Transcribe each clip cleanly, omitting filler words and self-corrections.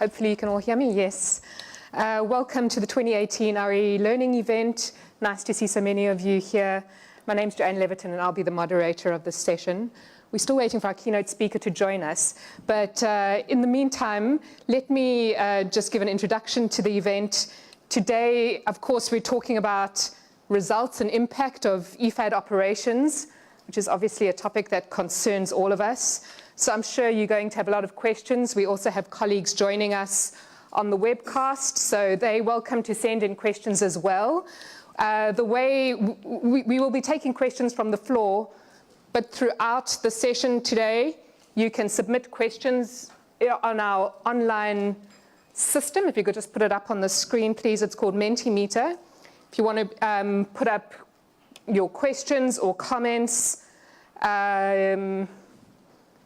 Hopefully you can all hear me. Yes. Welcome to the 2018 ARRI Learning Event. Nice to see so many of you here. My name's Joanne Leviton and I'll be the moderator of this session. We're still waiting for our keynote speaker to join us. But in the meantime, let me just give an introduction to the event. Today, of course, we're talking about results and impact of IFAD operations, which is obviously a topic that concerns all of us. So I'm sure you're going to have a lot of questions. We also have colleagues joining us on the webcast, so they're welcome to send in questions as well. The way we will be taking questions from the floor, but throughout the session today, you can submit questions on our online system. If you could just put it up on the screen, please. It's called Mentimeter. If you want to put up your questions or comments,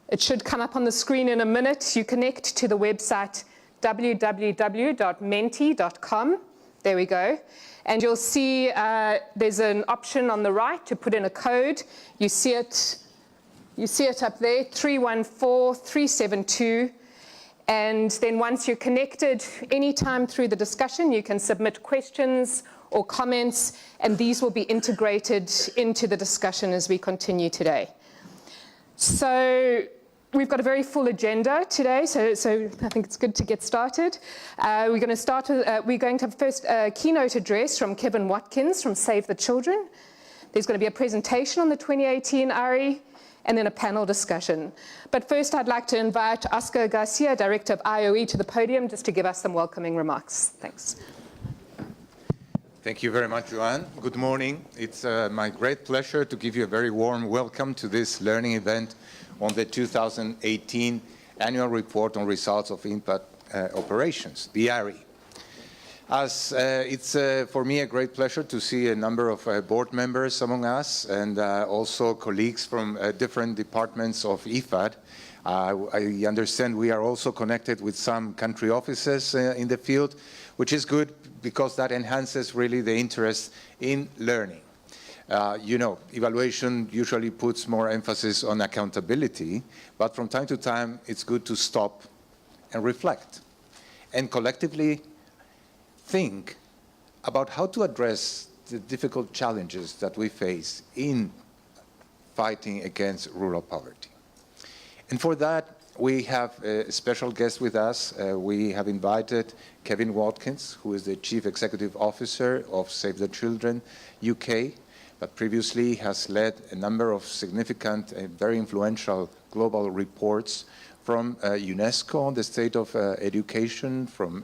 it should come up on the screen in a minute. You connect to the website www.menti.com. There we go. And you'll see there's an option on the right to put in a code. You see it up there, 314372. And then once you're connected, anytime through the discussion, you can submit questions or comments, and these will be integrated into the discussion as we continue today. So we've got a very full agenda today, so I think it's good to get started. We're going to start with, we're going to have first a keynote address from Kevin Watkins from Save the Children. There's going to be a presentation on the 2018 ARRI, and then a panel discussion. But first, I'd like to invite Oscar Garcia, Director of IOE, to the podium just to give us some welcoming remarks. Thanks. Thank you very much, Joanne. Good morning. It's my great pleasure to give you a very warm welcome to this learning event on the 2018 Annual Report on Results of IFAD Operations, the ARRI. As it's for me a great pleasure to see a number of board members among us and also colleagues from different departments of IFAD. I understand we are also connected with some country offices in the field, which is good because that enhances really the interest in learning. You know, evaluation usually puts more emphasis on accountability, but from time to time it's good to stop and reflect and collectively think about how to address the difficult challenges that we face in fighting against rural poverty. And for that, we have a special guest with us. We have invited Kevin Watkins, who is the Chief Executive Officer of Save the Children UK, but previously has led a number of significant and very influential global reports from UNESCO on the state of education, from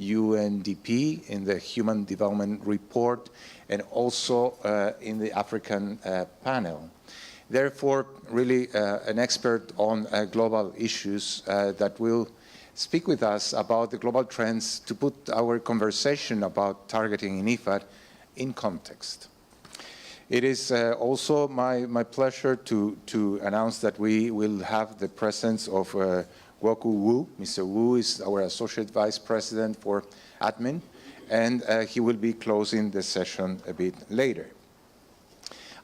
UNDP in the Human Development Report, and also in the African panel. Therefore, really an expert on global issues that will speak with us about the global trends to put our conversation about targeting in IFAD in context. It is also my pleasure to announce that we will have the presence of Woku Wu. Mr. Wu is our Associate Vice President for Admin, and he will be closing the session a bit later.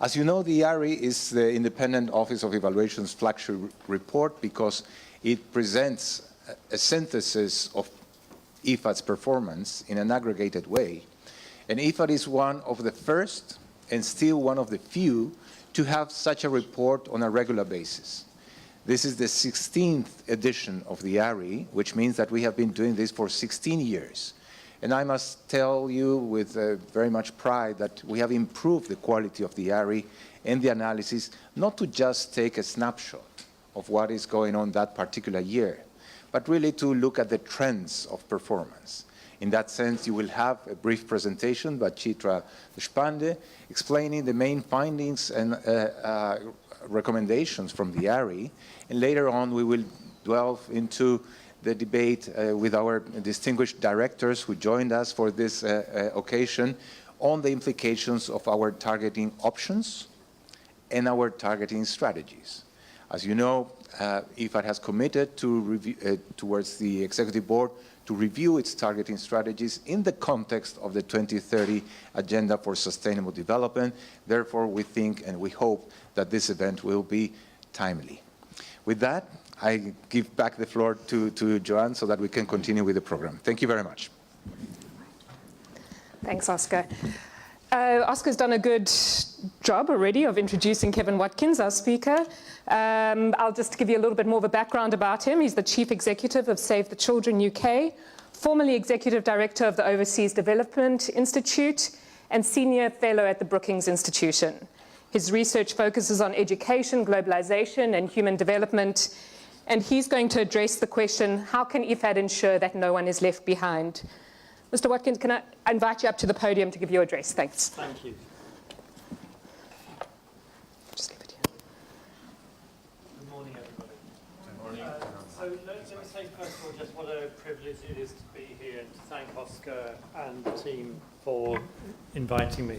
As you know, the ARRI is the Independent Office of Evaluation's flagship report because it presents a synthesis of IFAD's performance in an aggregated way. And IFAD is one of the first and still one of the few to have such a report on a regular basis. This is the 16th edition of the ARRI, which means that we have been doing this for 16 years. And I must tell you with very much pride that we have improved the quality of the ARRI and the analysis, not to just take a snapshot of what is going on that particular year, but really to look at the trends of performance. In that sense, you will have a brief presentation by Chitra Deshpande explaining the main findings and recommendations from the ARRI, and later on we will delve into the debate with our distinguished directors who joined us for this occasion on the implications of our targeting options and our targeting strategies. As you know, IFAD has committed to review, towards the Executive Board to review its targeting strategies in the context of the 2030 Agenda for Sustainable Development. Therefore, we think and we hope that this event will be timely. With that, I give back the floor to Joanne so that we can continue with the program. Thank you very much. Thanks, Oscar. Oscar's done a good job already of introducing Kevin Watkins, our speaker. I'll just give you a little bit more of a background about him. He's the Chief Executive of Save the Children UK, formerly Executive Director of the Overseas Development Institute, and Senior Fellow at the Brookings Institution. His research focuses on education, globalization, and human development, and he's going to address the question, how can IFAD ensure that no one is left behind? Mr. Watkins, can I invite you up to the podium to give your address? Thanks. Thank you. Just leave it here. Good morning, everybody. Good morning. So let me say first of all just what a privilege it is to be here and to thank Oscar and the team for inviting me.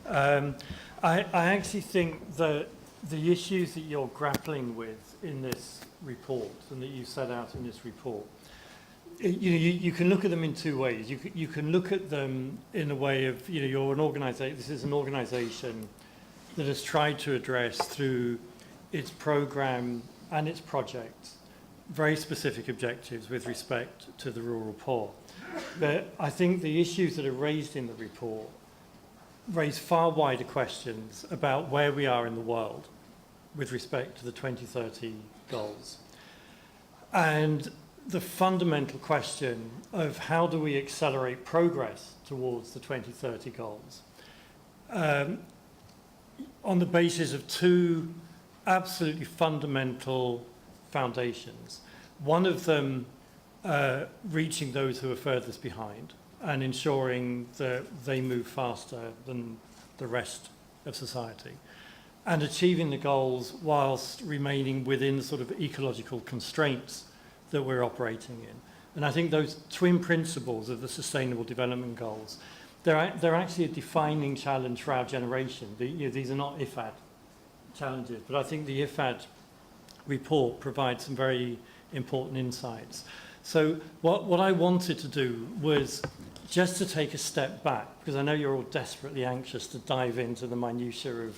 I actually think that the issues that you're grappling with in this report and that you set out in this report, you can look at them in two ways. You can look at them in a way of, you're an organization, this is an organization that has tried to address through its program and its projects very specific objectives with respect to the rural poor. But I think the issues that are raised in the report raise far wider questions about where we are in the world with respect to the 2030 goals. And the fundamental question of how do we accelerate progress towards the 2030 goals on the basis of two absolutely fundamental foundations. One of them reaching those who are furthest behind and ensuring that they move faster than the rest of society, and achieving the goals whilst remaining within the sort of ecological constraints that we're operating in. And I think those twin principles of the Sustainable Development Goals, they're actually a defining challenge for our generation. These are not IFAD challenges, but I think the IFAD report provides some very important insights. So what I wanted to do was just to take a step back, because I know you're all desperately anxious to dive into the minutiae of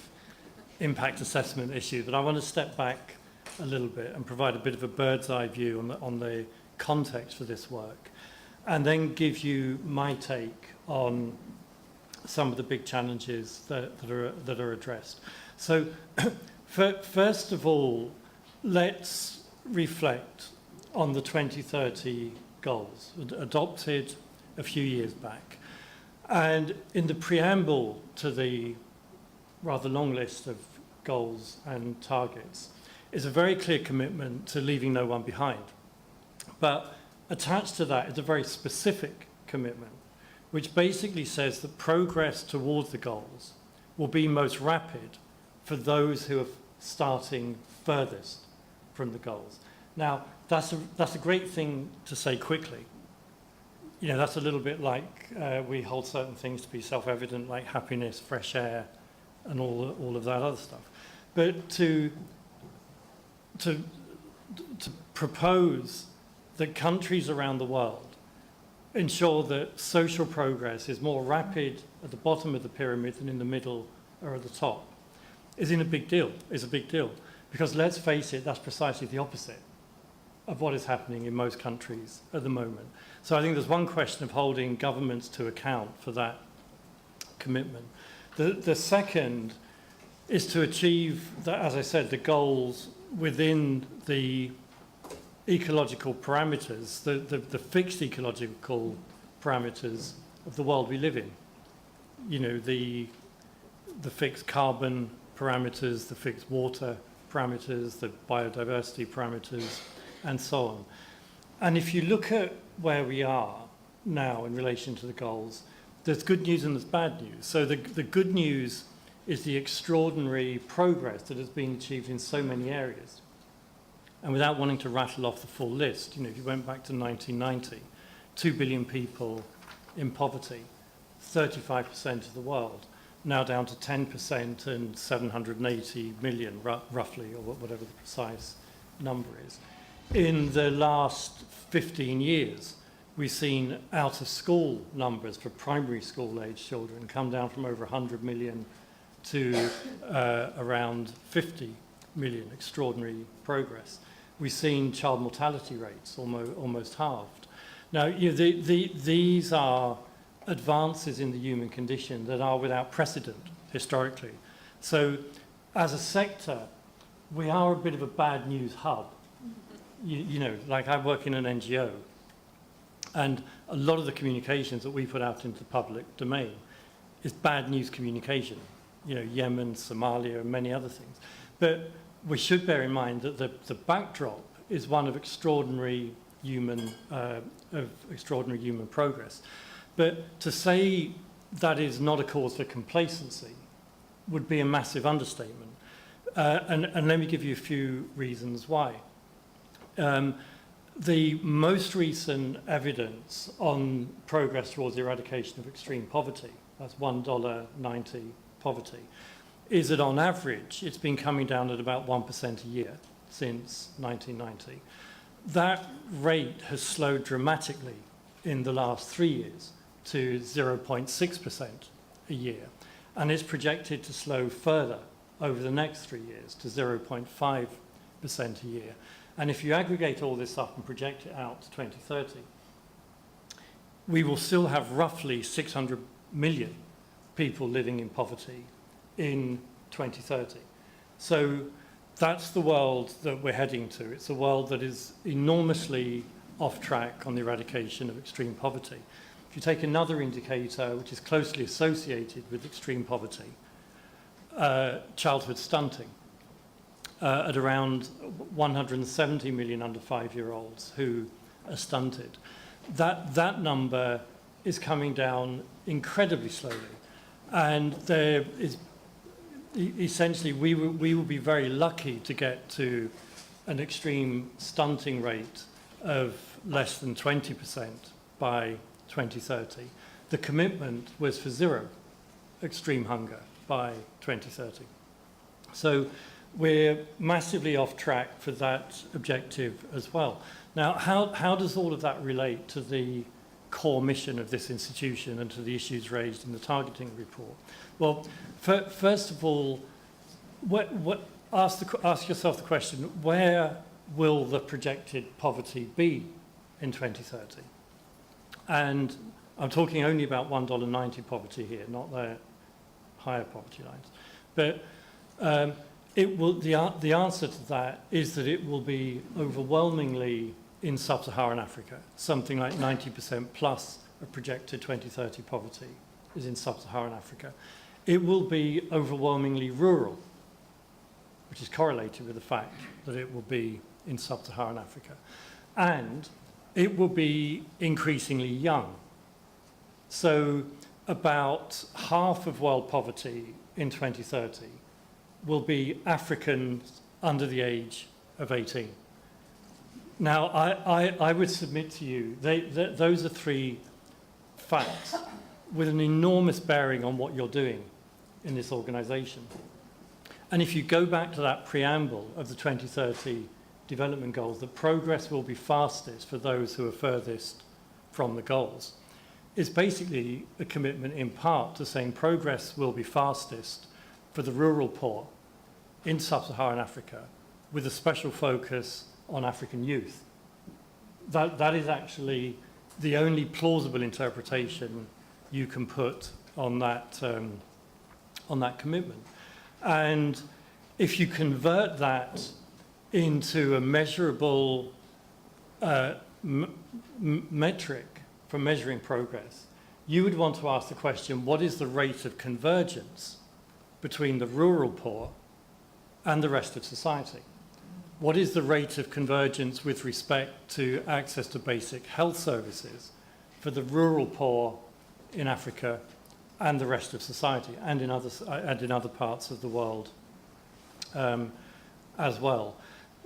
impact assessment issues, but I want to step back a little bit and provide a bit of a bird's eye view on the context for this work, and then give you my take on some of the big challenges that are addressed. So first of all, let's reflect on the 2030 goals adopted a few years back. And in the preamble to the rather long list of goals and targets is a very clear commitment to leaving no one behind. But attached to that is a very specific commitment, which basically says that progress towards the goals will be most rapid for those who are starting furthest from the goals. Now, that's a great thing to say quickly. That's a little bit like we hold certain things to be self-evident, like happiness, fresh air, and all of that other stuff. But to propose that countries around the world ensure that social progress is more rapid at the bottom of the pyramid than in the middle or at the top is a big deal. Because let's face it, that's precisely the opposite of what is happening in most countries at the moment. So I think there's one question of holding governments to account for that commitment. The second is to achieve, as I said, the goals within the ecological parameters, the fixed ecological parameters of the world we live in. The fixed carbon parameters, the fixed water parameters, the biodiversity parameters, and so on. And if you look at where we are now in relation to the goals, there's good news and there's bad news. So the good news is the extraordinary progress that has been achieved in so many areas. And without wanting to rattle off the full list, if you went back to 1990, 2 billion people in poverty, 35% of the world, now down to 10% and 780 million, roughly, or whatever the precise number is. In the last 15 years, we've seen out-of-school numbers for primary school-age children come down from over 100 million to around 50 million. Extraordinary progress. we've seen child mortality rates almost halved. Now, these are advances in the human condition that are without precedent historically. So as a sector, we are a bit of a bad news hub. You know, like I work in an NGO, and a lot of the communications that we put out into the public domain is bad news communication. You know, Yemen, Somalia, and many other things. But we should bear in mind that the backdrop is one of extraordinary human progress. But to say that is not a cause for complacency would be a massive understatement. And let me give you a few reasons why. The most recent evidence on progress towards the eradication of extreme poverty, that's $1.90 poverty, is that on average it's been coming down at about 1% a year since 1990. That rate has slowed dramatically in the last 3 years to 0.6% a year, and it's projected to slow further over the next 3 years to 0.5% a year. And if you aggregate all this up and project it out to 2030, we will still have roughly 600 million people living in poverty in 2030. So that's the world that we're heading to. It's a world that is enormously off track on the eradication of extreme poverty. If you take another indicator which is closely associated with extreme poverty, childhood stunting, at around 170 million under 5-year-olds who are stunted. That number is coming down incredibly slowly. And there is essentially, we will be very lucky to get to an extreme stunting rate of less than 20% by 2030. The commitment was for zero extreme hunger by 2030. So we're massively off track for that objective as well. Now, how does all of that relate to the core mission of this institution and to the issues raised in the targeting report? Well, first of all, ask yourself the question, where will the projected poverty be in 2030? And I'm talking only about $1.90 poverty here, not the higher poverty lines. But the answer to that is that it will be overwhelmingly in sub-Saharan Africa. Something like 90% plus of projected 2030 poverty is in sub-Saharan Africa. It will be overwhelmingly rural, which is correlated with the fact that it will be in sub-Saharan Africa. And it will be increasingly young. So about half of world poverty in 2030 will be Africans under the age of 18. Now, I would submit to you, those are three facts with an enormous bearing on what you're doing in this organization. And if you go back to that preamble of the 2030 development goals, that progress will be fastest for those who are furthest from the goals, is basically a commitment in part to saying progress will be fastest for the rural poor in sub-Saharan Africa, with a special focus on African youth. That is actually the only plausible interpretation you can put on that commitment. And if you convert that into a measurable metric for measuring progress, you would want to ask the question, what is the rate of convergence between the rural poor and the rest of society? What is the rate of convergence with respect to access to basic health services for the rural poor in Africa and the rest of society, and in other parts of the world as well?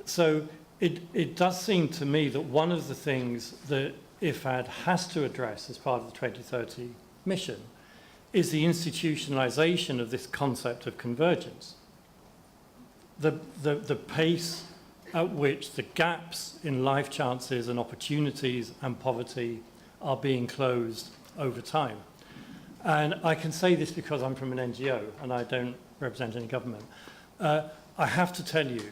So it does seem to me that one of the things that IFAD has to address as part of the 2030 mission is the institutionalization of this concept of convergence. The pace at which the gaps in life chances and opportunities and poverty are being closed over time. And I can say this because I'm from an NGO and I don't represent any government. I have to tell you,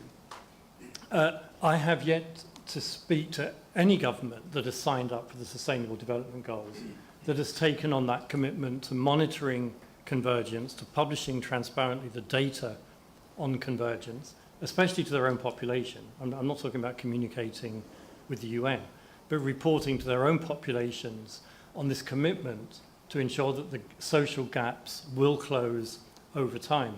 I have yet to speak to any government that has signed up for the Sustainable Development Goals, that has taken on that commitment to monitoring convergence, to publishing transparently the data on convergence, especially to their own population. I'm not talking about communicating with the UN, but reporting to their own populations on this commitment to ensure that the social gaps will close over time.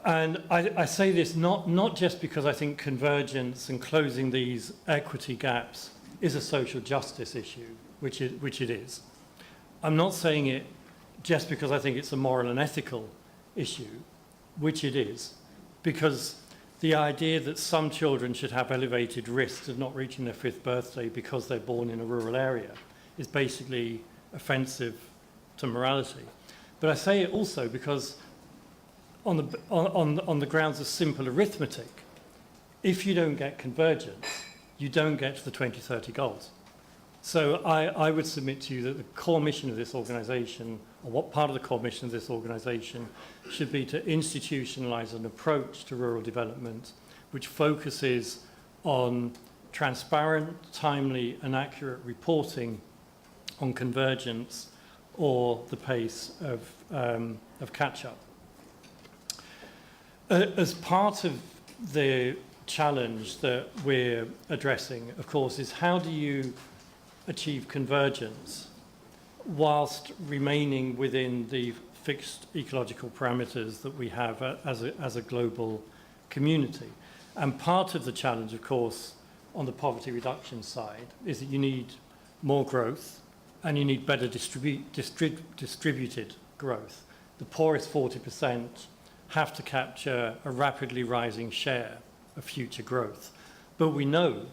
And I say this not just because I think convergence and closing these equity gaps is a social justice issue, which it is. I'm not saying it just because I think it's a moral and ethical issue, which it is, because the idea that some children should have elevated risks of not reaching their 5th birthday because they're born in a rural area is basically offensive to morality. But I say it also because on the grounds of simple arithmetic, if you don't get convergence, you don't get to the 2030 goals. So I would submit to you that the core mission of this organisation, or what part of the core mission of this organisation, should be to institutionalise an approach to rural development which focuses on transparent, timely and accurate reporting on convergence or the pace of catch-up. As part of the challenge that we're addressing, of course, is how do you achieve convergence whilst remaining within the fixed ecological parameters that we have as a global community. And part of the challenge, of course, on the poverty reduction side is that you need more growth and you need better distributed growth. The poorest 40% have to capture a rapidly rising share of future growth. But we know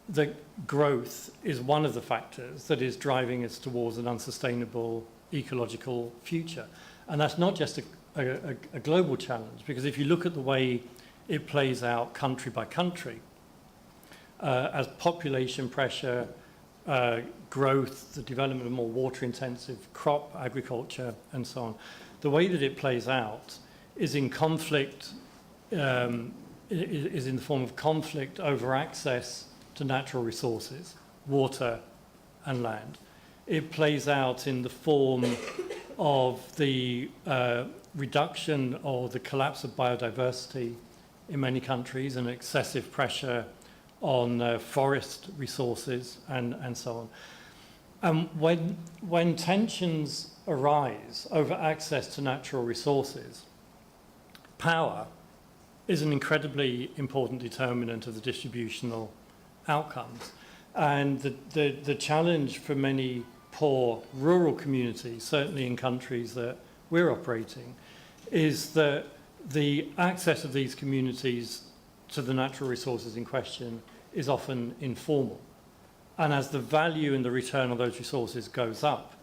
that growth is one of the factors that is driving us towards an unsustainable ecological future. And that's not just a global challenge, because if you look at the way it plays out country by country, as population pressure, growth, the development of more water-intensive crop agriculture, and so on, the way that it plays out is in conflict, is in the form of conflict over access to natural resources, water and land. It plays out in the form of the reduction or the collapse of biodiversity in many countries and excessive pressure on forest resources and so on. And when tensions arise over access to natural resources, power is an incredibly important determinant of the distributional outcomes. And the challenge for many poor rural communities, certainly in countries that we're operating, is that the access of these communities to the natural resources in question is often informal. And as the value and the return on those resources goes up,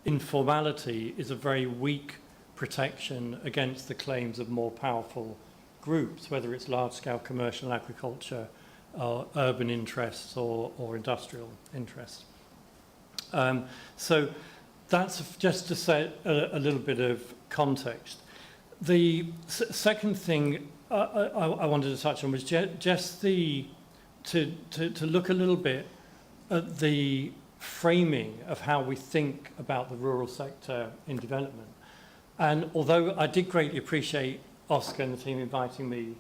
informality is a very weak protection against the claims of more powerful groups, whether it's large-scale commercial agriculture, or urban interests or industrial interests. So that's just to set a little bit of context. The second thing I wanted to touch on was just to look a little bit at the framing of how we think about the rural sector in development. And although I did greatly appreciate Oscar and the team inviting me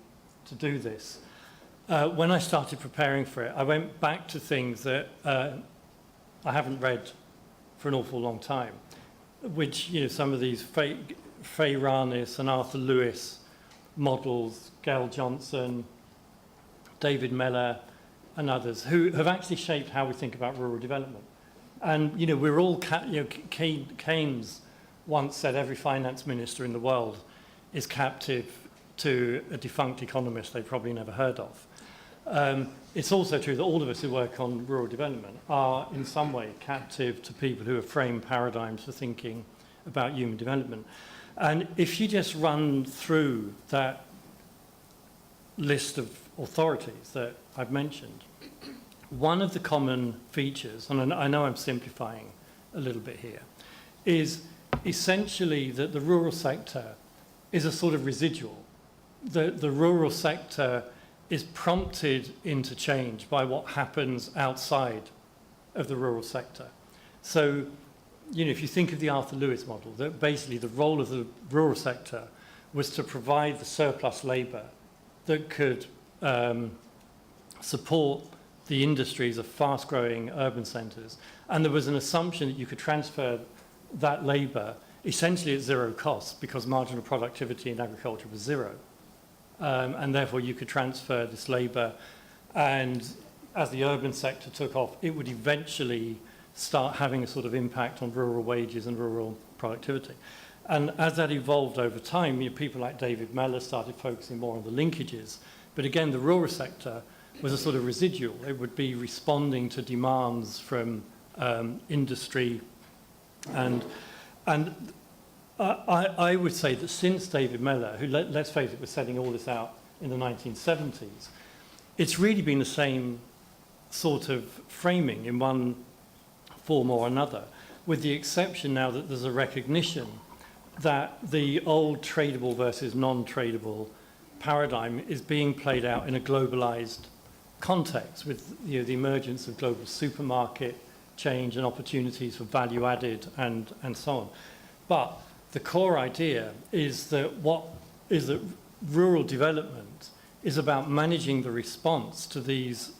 to do this, when I started preparing for it, I went back to things that I haven't read for an awful long time, which, you know, some of these Faye Ranis and Arthur Lewis models, Gail Johnson, David Mellor, and others, who have actually shaped how we think about rural development. And, you know, we're all, Keynes once said every finance minister in the world is captive to a defunct economist they've probably never heard of. It's also true that all of us who work on rural development are in some way captive to people who have framed paradigms for thinking about human development. And if you just run through that list of authorities that I've mentioned, one of the common features, and I know I'm simplifying a little bit here, is essentially that the rural sector is a sort of residual. The rural sector is prompted into change by what happens outside of the rural sector. So, if you think of the Arthur Lewis model, that basically the role of the rural sector was to provide the surplus labour that could support the industries of fast-growing urban centres. And there was an assumption that you could transfer that labour essentially at zero cost because marginal productivity in agriculture was zero. And therefore you could transfer this labour, and as the urban sector took off, it would eventually start having a sort of impact on rural wages and rural productivity. And as that evolved over time, people like David Mellor started focusing more on the linkages. But again, the rural sector was a sort of residual. It would be responding to demands from industry. And I would say that since David Mellor, who, let's face it, was setting all this out in the 1970s, it's really been the same sort of framing in one form or another, with the exception now that there's a recognition that the old tradable versus non-tradable paradigm is being played out in a globalized context with the emergence of global supermarket change and opportunities for value added and so on. But the core idea is that rural development is about managing the response to these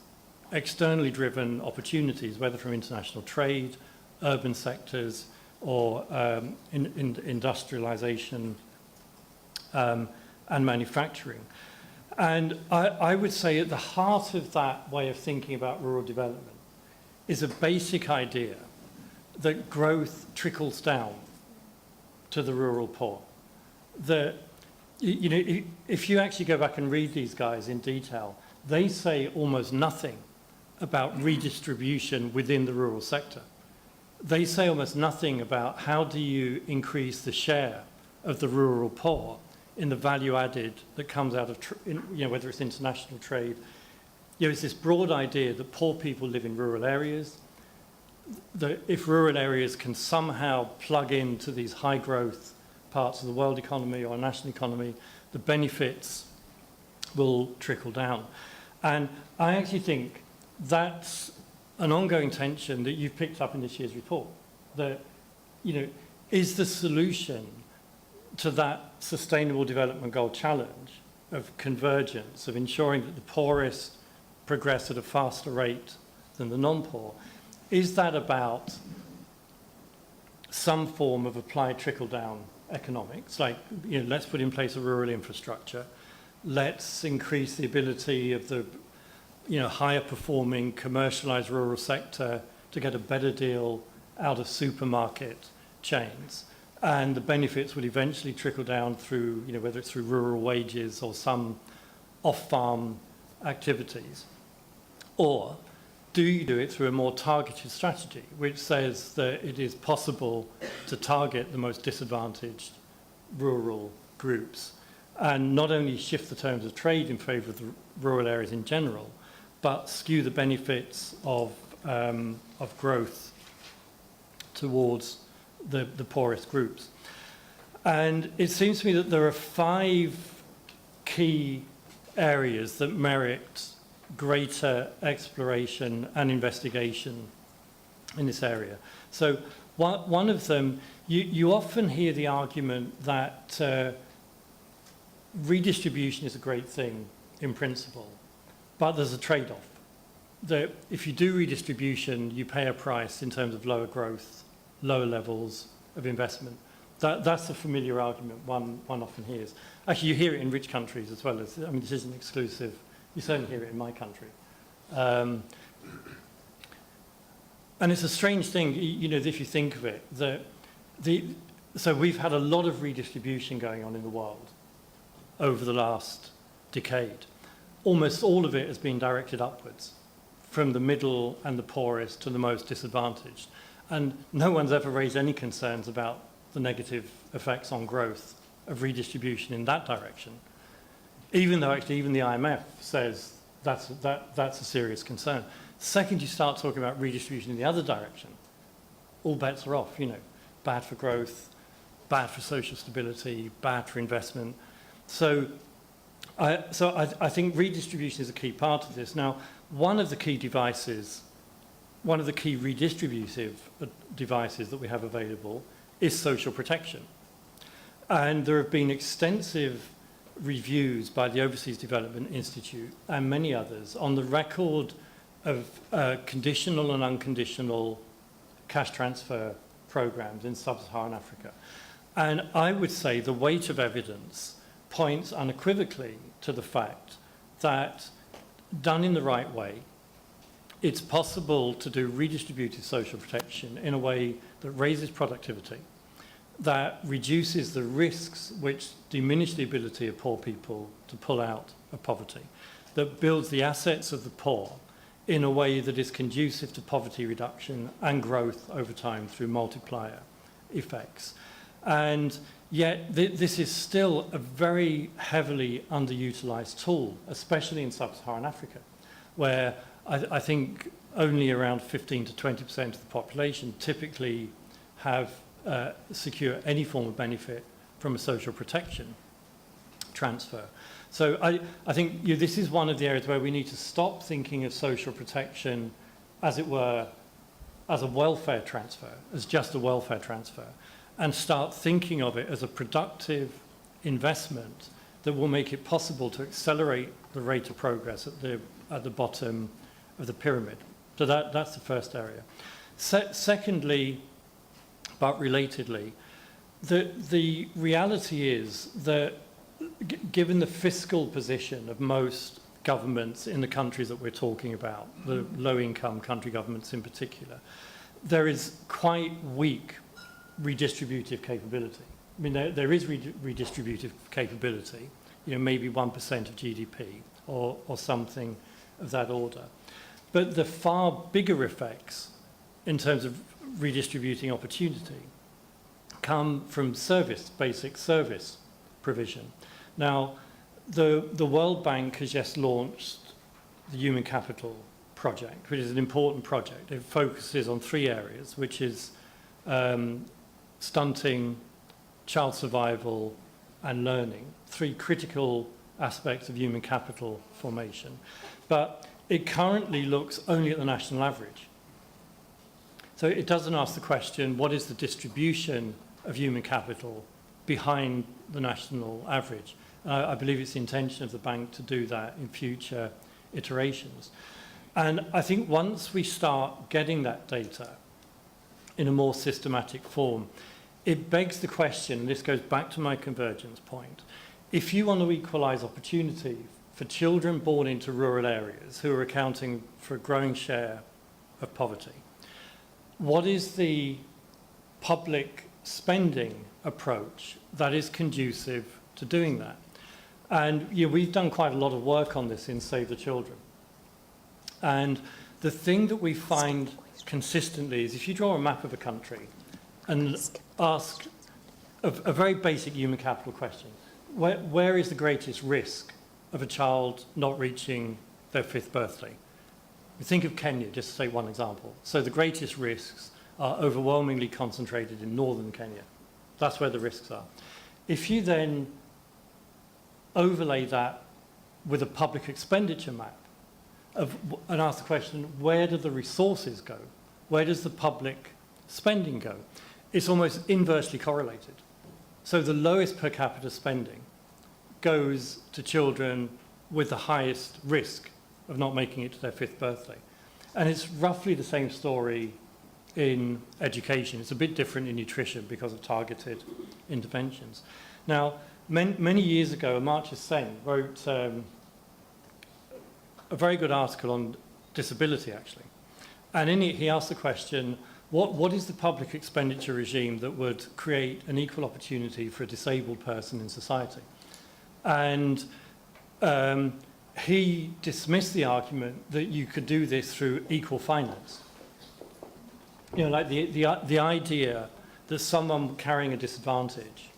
externally driven opportunities, whether from international trade, urban sectors, or industrialization and manufacturing. And I would say at the heart of that way of thinking about rural development is a basic idea that growth trickles down to the rural poor. That, if you actually go back and read these guys in detail, they say almost nothing about redistribution within the rural sector. They say almost nothing about how do you increase the share of the rural poor in the value added that comes out of, whether it's international trade. It's this broad idea that poor people live in rural areas, that if rural areas can somehow plug into these high growth parts of the world economy or national economy, the benefits will trickle down. And I actually think that's an ongoing tension that you've picked up in this year's report, that, is the solution to that sustainable development goal challenge of convergence, of ensuring that the poorest progress at a faster rate than the non-poor, is that about some form of applied trickle-down economics, like, let's put in place a rural infrastructure, let's increase the ability of the higher performing commercialized rural sector to get a better deal out of supermarket chains, and the benefits would eventually trickle down through, whether it's through rural wages or some off-farm activities? Or do you do it through a more targeted strategy, which says that it is possible to target the most disadvantaged rural groups and not only shift the terms of trade in favour of the rural areas in general, but skew the benefits of growth towards the poorest groups? And it seems to me that there are 5 key areas that merit greater exploration and investigation in this area. So one of them, you often hear the argument that redistribution is a great thing in principle, but there's a trade-off. That if you do redistribution, you pay a price in terms of lower growth, lower levels of investment. That's a familiar argument one often hears. Actually, you hear it in rich countries as well. This isn't exclusive. You certainly hear it in my country. And it's a strange thing, if you think of it, that so we've had a lot of redistribution going on in the world over the last decade. Almost all of it has been directed upwards, from the middle and the poorest to the most disadvantaged. And no one's ever raised any concerns about the negative effects on growth of redistribution in that direction, even though actually even the IMF says that's a serious concern. The second you start talking about redistribution in the other direction, all bets are off, bad for growth, bad for social stability, bad for investment. So I think redistribution is a key part of this. Now, one of the key redistributive devices that we have available is social protection. And there have been extensive reviews by the Overseas Development Institute and many others on the record of conditional and unconditional cash transfer programs in sub-Saharan Africa. And I would say the weight of evidence points unequivocally to the fact that, done in the right way, it's possible to do redistributive social protection in a way that raises productivity, that reduces the risks which diminish the ability of poor people to pull out of poverty, that builds the assets of the poor in a way that is conducive to poverty reduction and growth over time through multiplier effects. And yet this is still a very heavily underutilized tool, especially in sub-Saharan Africa, where I think only around 15 to 20% of the population typically have secure any form of benefit from a social protection transfer. So I think this is one of the areas where we need to stop thinking of social protection, as it were, as a welfare transfer, as just a welfare transfer, and start thinking of it as a productive investment that will make it possible to accelerate the rate of progress at the bottom of the pyramid. So that's the first area. Secondly, but relatedly, the reality is that given the fiscal position of most governments in the countries that we're talking about, the low-income country governments in particular, there is quite weak redistributive capability. I mean, there is redistributive capability, maybe 1% of GDP or something of that order. But the far bigger effects in terms of redistributing opportunity come from basic service provision. Now, the World Bank has just launched the Human Capital Project, which is an important project. It focuses on 3 areas, which is stunting, child survival, and learning, 3 critical aspects of human capital formation. But it currently looks only at the national average. So it doesn't ask the question, what is the distribution of human capital behind the national average? I believe it's the intention of the bank to do that in future iterations. And I think once we start getting that data in a more systematic form, it begs the question, and this goes back to my convergence point, if you want to equalize opportunity for children born into rural areas who are accounting for a growing share of poverty, what is the public spending approach that is conducive to doing that? And we've done quite a lot of work on this in Save the Children. And the thing that we find consistently is if you draw a map of a country and ask a very basic human capital question, where is the greatest risk of a child not reaching their 5th birthday? We think of Kenya, just to say one example. So the greatest risks are overwhelmingly concentrated in northern Kenya. That's where the risks are. If you then overlay that with a public expenditure map and ask the question, where do the resources go? Where does the public spending go? It's almost inversely correlated. So the lowest per capita spending goes to children with the highest risk of not making it to their 5th birthday. And it's roughly the same story in education. It's a bit different in nutrition because of targeted interventions. Now, many years ago, Amartya Sen wrote a very good article on disability, actually. And in it, he asked the question, what is the public expenditure regime that would create an equal opportunity for a disabled person in society? And he dismissed the argument that you could do this through equal finance. Like the idea that someone carrying a disadvantage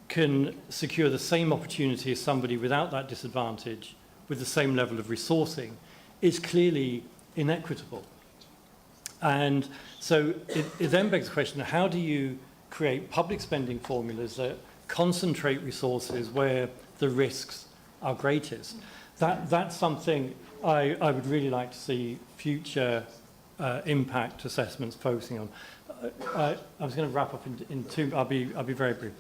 can secure the same opportunity as somebody without that disadvantage with the same level of resourcing is clearly inequitable. And so it then begs the question, how do you create public spending formulas that concentrate resources where the risks our greatest. That's something I would really like to see future impact assessments focusing on. I was going to wrap up in two. I'll be very brief.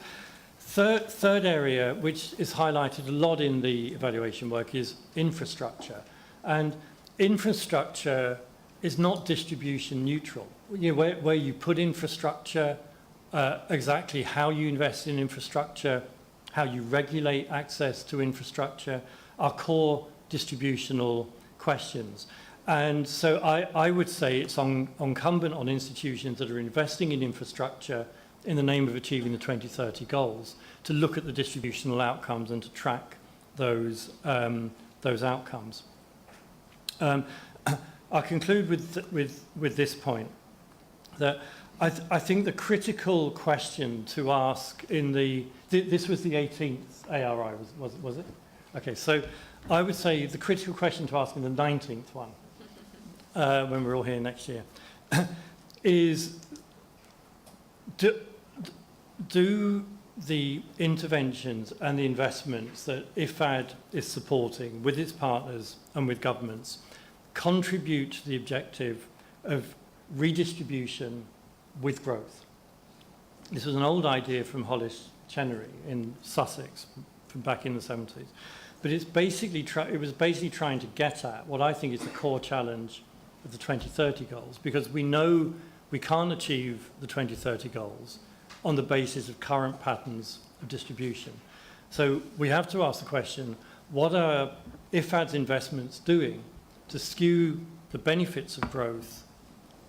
Third area, which is highlighted a lot in the evaluation work, is infrastructure. And infrastructure is not distribution neutral. You know, where you put infrastructure, exactly how you invest in infrastructure, how you regulate access to infrastructure, are core distributional questions. And so I would say it's incumbent on institutions that are investing in infrastructure in the name of achieving the 2030 goals to look at the distributional outcomes and to track those outcomes. I'll conclude with this point, that I think the critical question to ask in this was the 18th ARRI, was it? Okay, so I would say the critical question to ask in the 19th one, when we're all here next year, is do the interventions and the investments that IFAD is supporting with its partners and with governments contribute to the objective of redistribution with growth? This was an old idea from Hollis Chenery in Sussex from back in the 70s. But it's basically it was basically trying to get at what I think is the core challenge of the 2030 goals, because we know we can't achieve the 2030 goals on the basis of current patterns of distribution. So we have to ask the question, what are IFAD's investments doing to skew the benefits of growth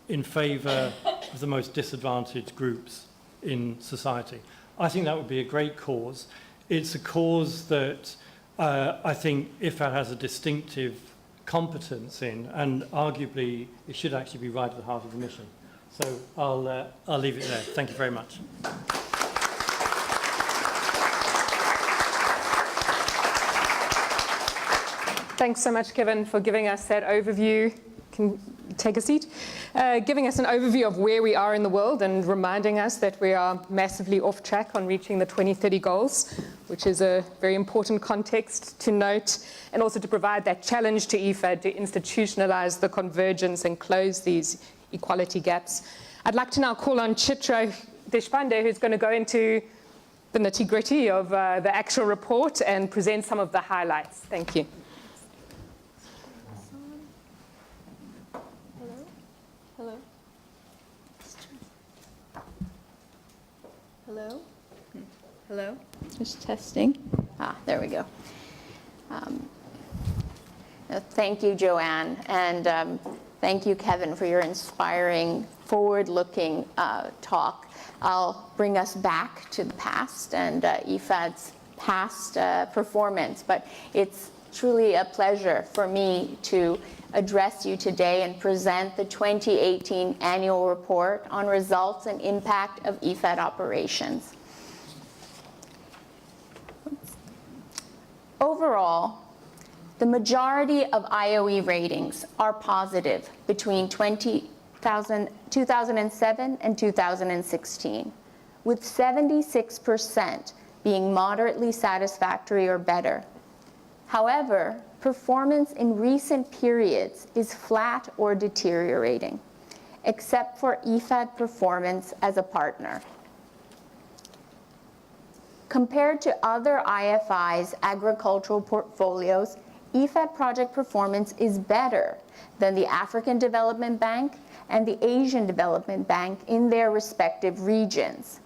in favour of the most disadvantaged groups in society? I think that would be a great cause. It's a cause that I think IFAD has a distinctive competence in, and arguably it should actually be right at the heart of the mission. So I'll leave it there. Thank you very much. Thanks so much, Kevin, for giving us that overview. Can take a seat. Giving us an overview of where we are in the world and reminding us that we are massively off track on reaching the 2030 goals, which is a very important context to note, and also to provide that challenge to IFAD to institutionalize the convergence and close these equality gaps. I'd like to now call on Chitra Deshpande, who's going to go into the nitty-gritty of the actual report and present some of the highlights. Thank you. Hello? Hello? Hello? Just testing. There we go. Thank you, Joanne, and thank you, Kevin, for your inspiring, forward-looking talk. I'll bring us back to the past and IFAD's past performance, but it's truly a pleasure for me to address you today and present the 2018 annual report on results and impact of IFAD operations. Overall, the majority of IOE ratings are positive between 2007 and 2016, with 76% being moderately satisfactory or better. However, performance in recent periods is flat or deteriorating, except for IFAD performance as a partner. Compared to other IFI's agricultural portfolios, IFAD project performance is better than the African Development Bank and the Asian Development Bank in their respective regions.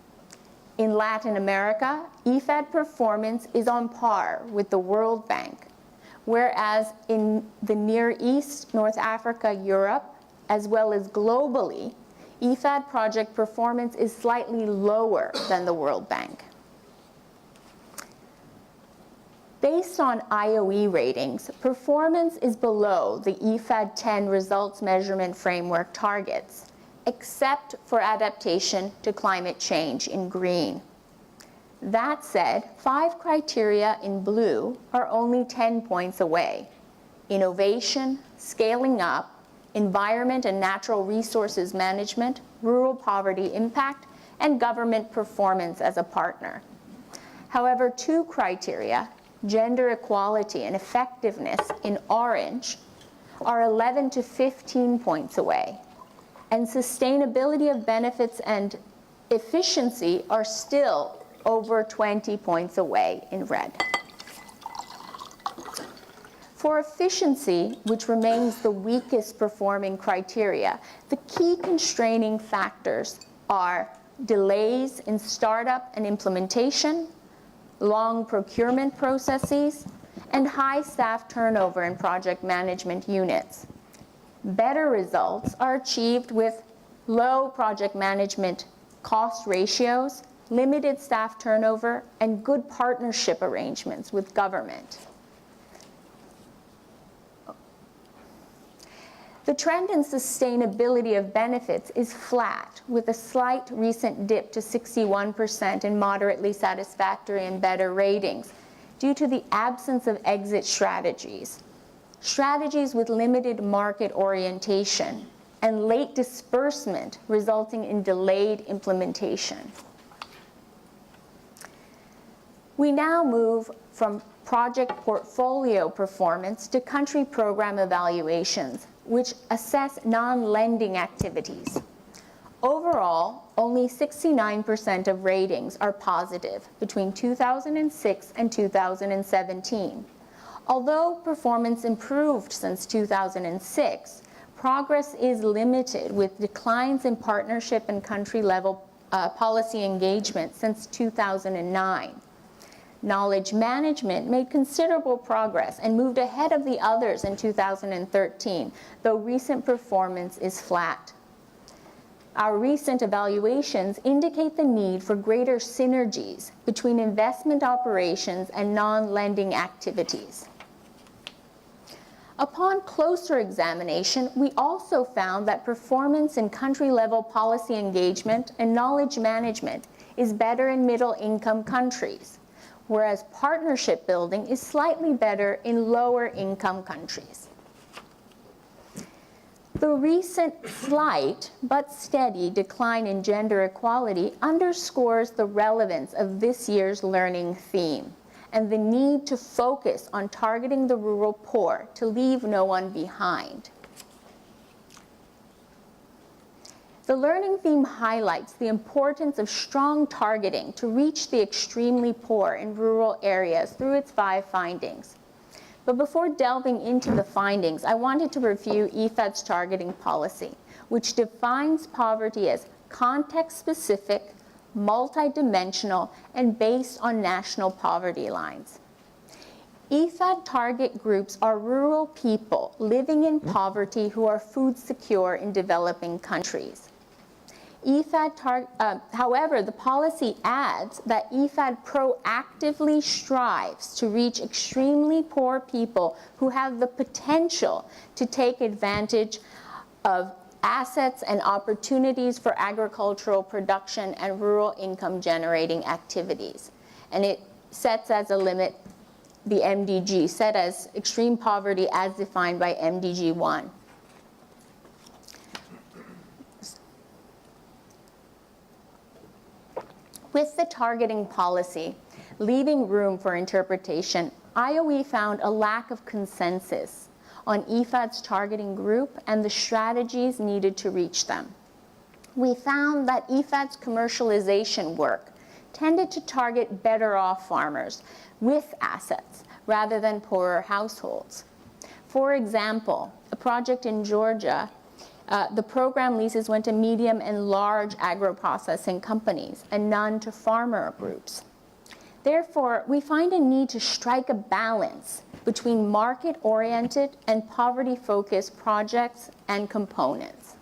In Latin America, IFAD performance is on par with the World Bank, whereas in the Near East, North Africa, Europe, as well as globally, IFAD project performance is slightly lower than the World Bank. Based on IOE ratings, performance is below the IFAD 10 results measurement framework targets, except for adaptation to climate change in green. That said, 5 criteria in blue are only 10 points away: innovation, scaling up, environment and natural resources management, rural poverty impact, and government performance as a partner. However, 2 criteria, gender equality and effectiveness in orange are 11 to 15 points away, and sustainability of benefits and efficiency are still over 20 points away in red. For efficiency, which remains the weakest performing criteria, the key constraining factors are delays in startup and implementation, long procurement processes, and high staff turnover in project management units. Better results are achieved with low project management cost ratios, limited staff turnover, and good partnership arrangements with government. The trend in sustainability of benefits is flat, with a slight recent dip to 61% in moderately satisfactory and better ratings due to the absence of exit strategies, strategies with limited market orientation, and late disbursement resulting in delayed implementation. We now move from project portfolio performance to country program evaluations, which assess non-lending activities. Overall, only 69% of ratings are positive between 2006 and 2017. Although performance improved since 2006, progress is limited with declines in partnership and country-level policy engagement since 2009. Knowledge management made considerable progress and moved ahead of the others in 2013, though recent performance is flat. Our recent evaluations indicate the need for greater synergies between investment operations and non-lending activities. Upon closer examination, we also found that performance in country-level policy engagement and knowledge management is better in middle-income countries, whereas partnership building is slightly better in lower-income countries. The recent slight but steady decline in gender equality underscores the relevance of this year's learning theme and the need to focus on targeting the rural poor to leave no one behind. The learning theme highlights the importance of strong targeting to reach the extremely poor in rural areas through its 5 findings. But before delving into the findings, I wanted to review IFAD's targeting policy, which defines poverty as context-specific, multidimensional, and based on national poverty lines. IFAD target groups are rural people living in poverty who are food secure in developing countries. However, the policy adds that IFAD proactively strives to reach extremely poor people who have the potential to take advantage of assets and opportunities for agricultural production and rural income generating activities. And it sets as a limit the MDG, set as extreme poverty as defined by MDG 1. With the targeting policy, leaving room for interpretation, IOE found a lack of consensus on IFAD's targeting group and the strategies needed to reach them. We found that IFAD's commercialization work tended to target better off farmers with assets rather than poorer households. For example, a project in Georgia, the program leases went to medium and large agro-processing companies and none to farmer groups. Therefore, we find a need to strike a balance between market-oriented and poverty-focused projects and components.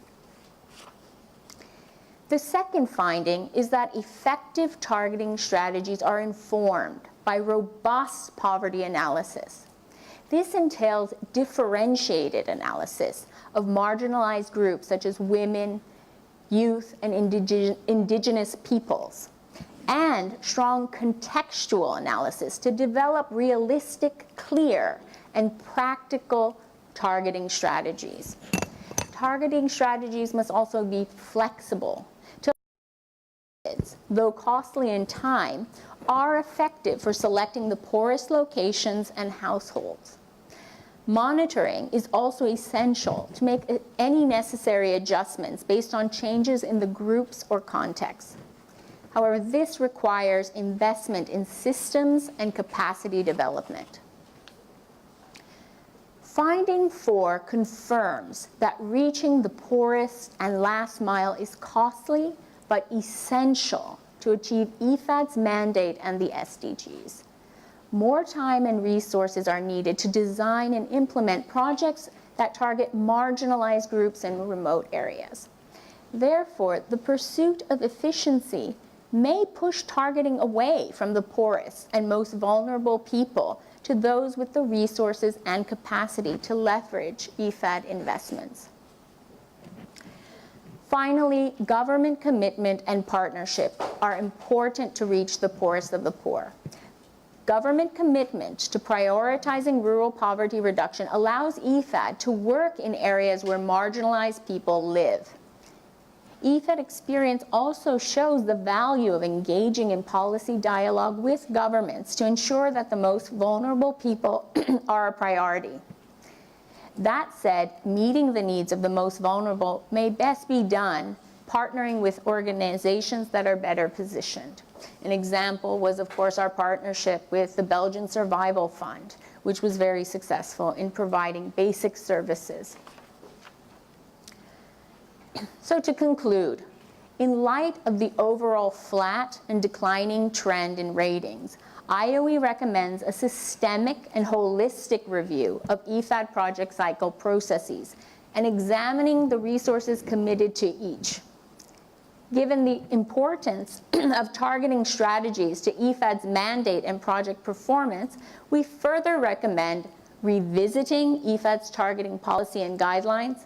The second finding is that effective targeting strategies are informed by robust poverty analysis. This entails differentiated analysis of marginalized groups such as women, youth, and indigenous peoples, and strong contextual analysis to develop realistic, clear, and practical targeting strategies. Targeting strategies must also be flexible, though costly in time, are effective for selecting the poorest locations and households. Monitoring is also essential to make any necessary adjustments based on changes in the groups or contexts. However, this requires investment in systems and capacity development. Finding 4 confirms that reaching the poorest and last mile is costly but essential to achieve IFAD's mandate and the SDGs. More time and resources are needed to design and implement projects that target marginalized groups in remote areas. Therefore, the pursuit of efficiency may push targeting away from the poorest and most vulnerable people to those with the resources and capacity to leverage IFAD investments. Finally, government commitment and partnership are important to reach the poorest of the poor. Government commitment to prioritizing rural poverty reduction allows IFAD to work in areas where marginalized people live. IFAD experience also shows the value of engaging in policy dialogue with governments to ensure that the most vulnerable people are a priority. That said, meeting the needs of the most vulnerable may best be done partnering with organizations that are better positioned. An example was, of course, our partnership with the Belgian Survival Fund, which was very successful in providing basic services. So to conclude, in light of the overall flat and declining trend in ratings, IOE recommends a systemic and holistic review of IFAD project cycle processes and examining the resources committed to each. Given the importance of targeting strategies to IFAD's mandate and project performance, we further recommend revisiting IFAD's targeting policy and guidelines,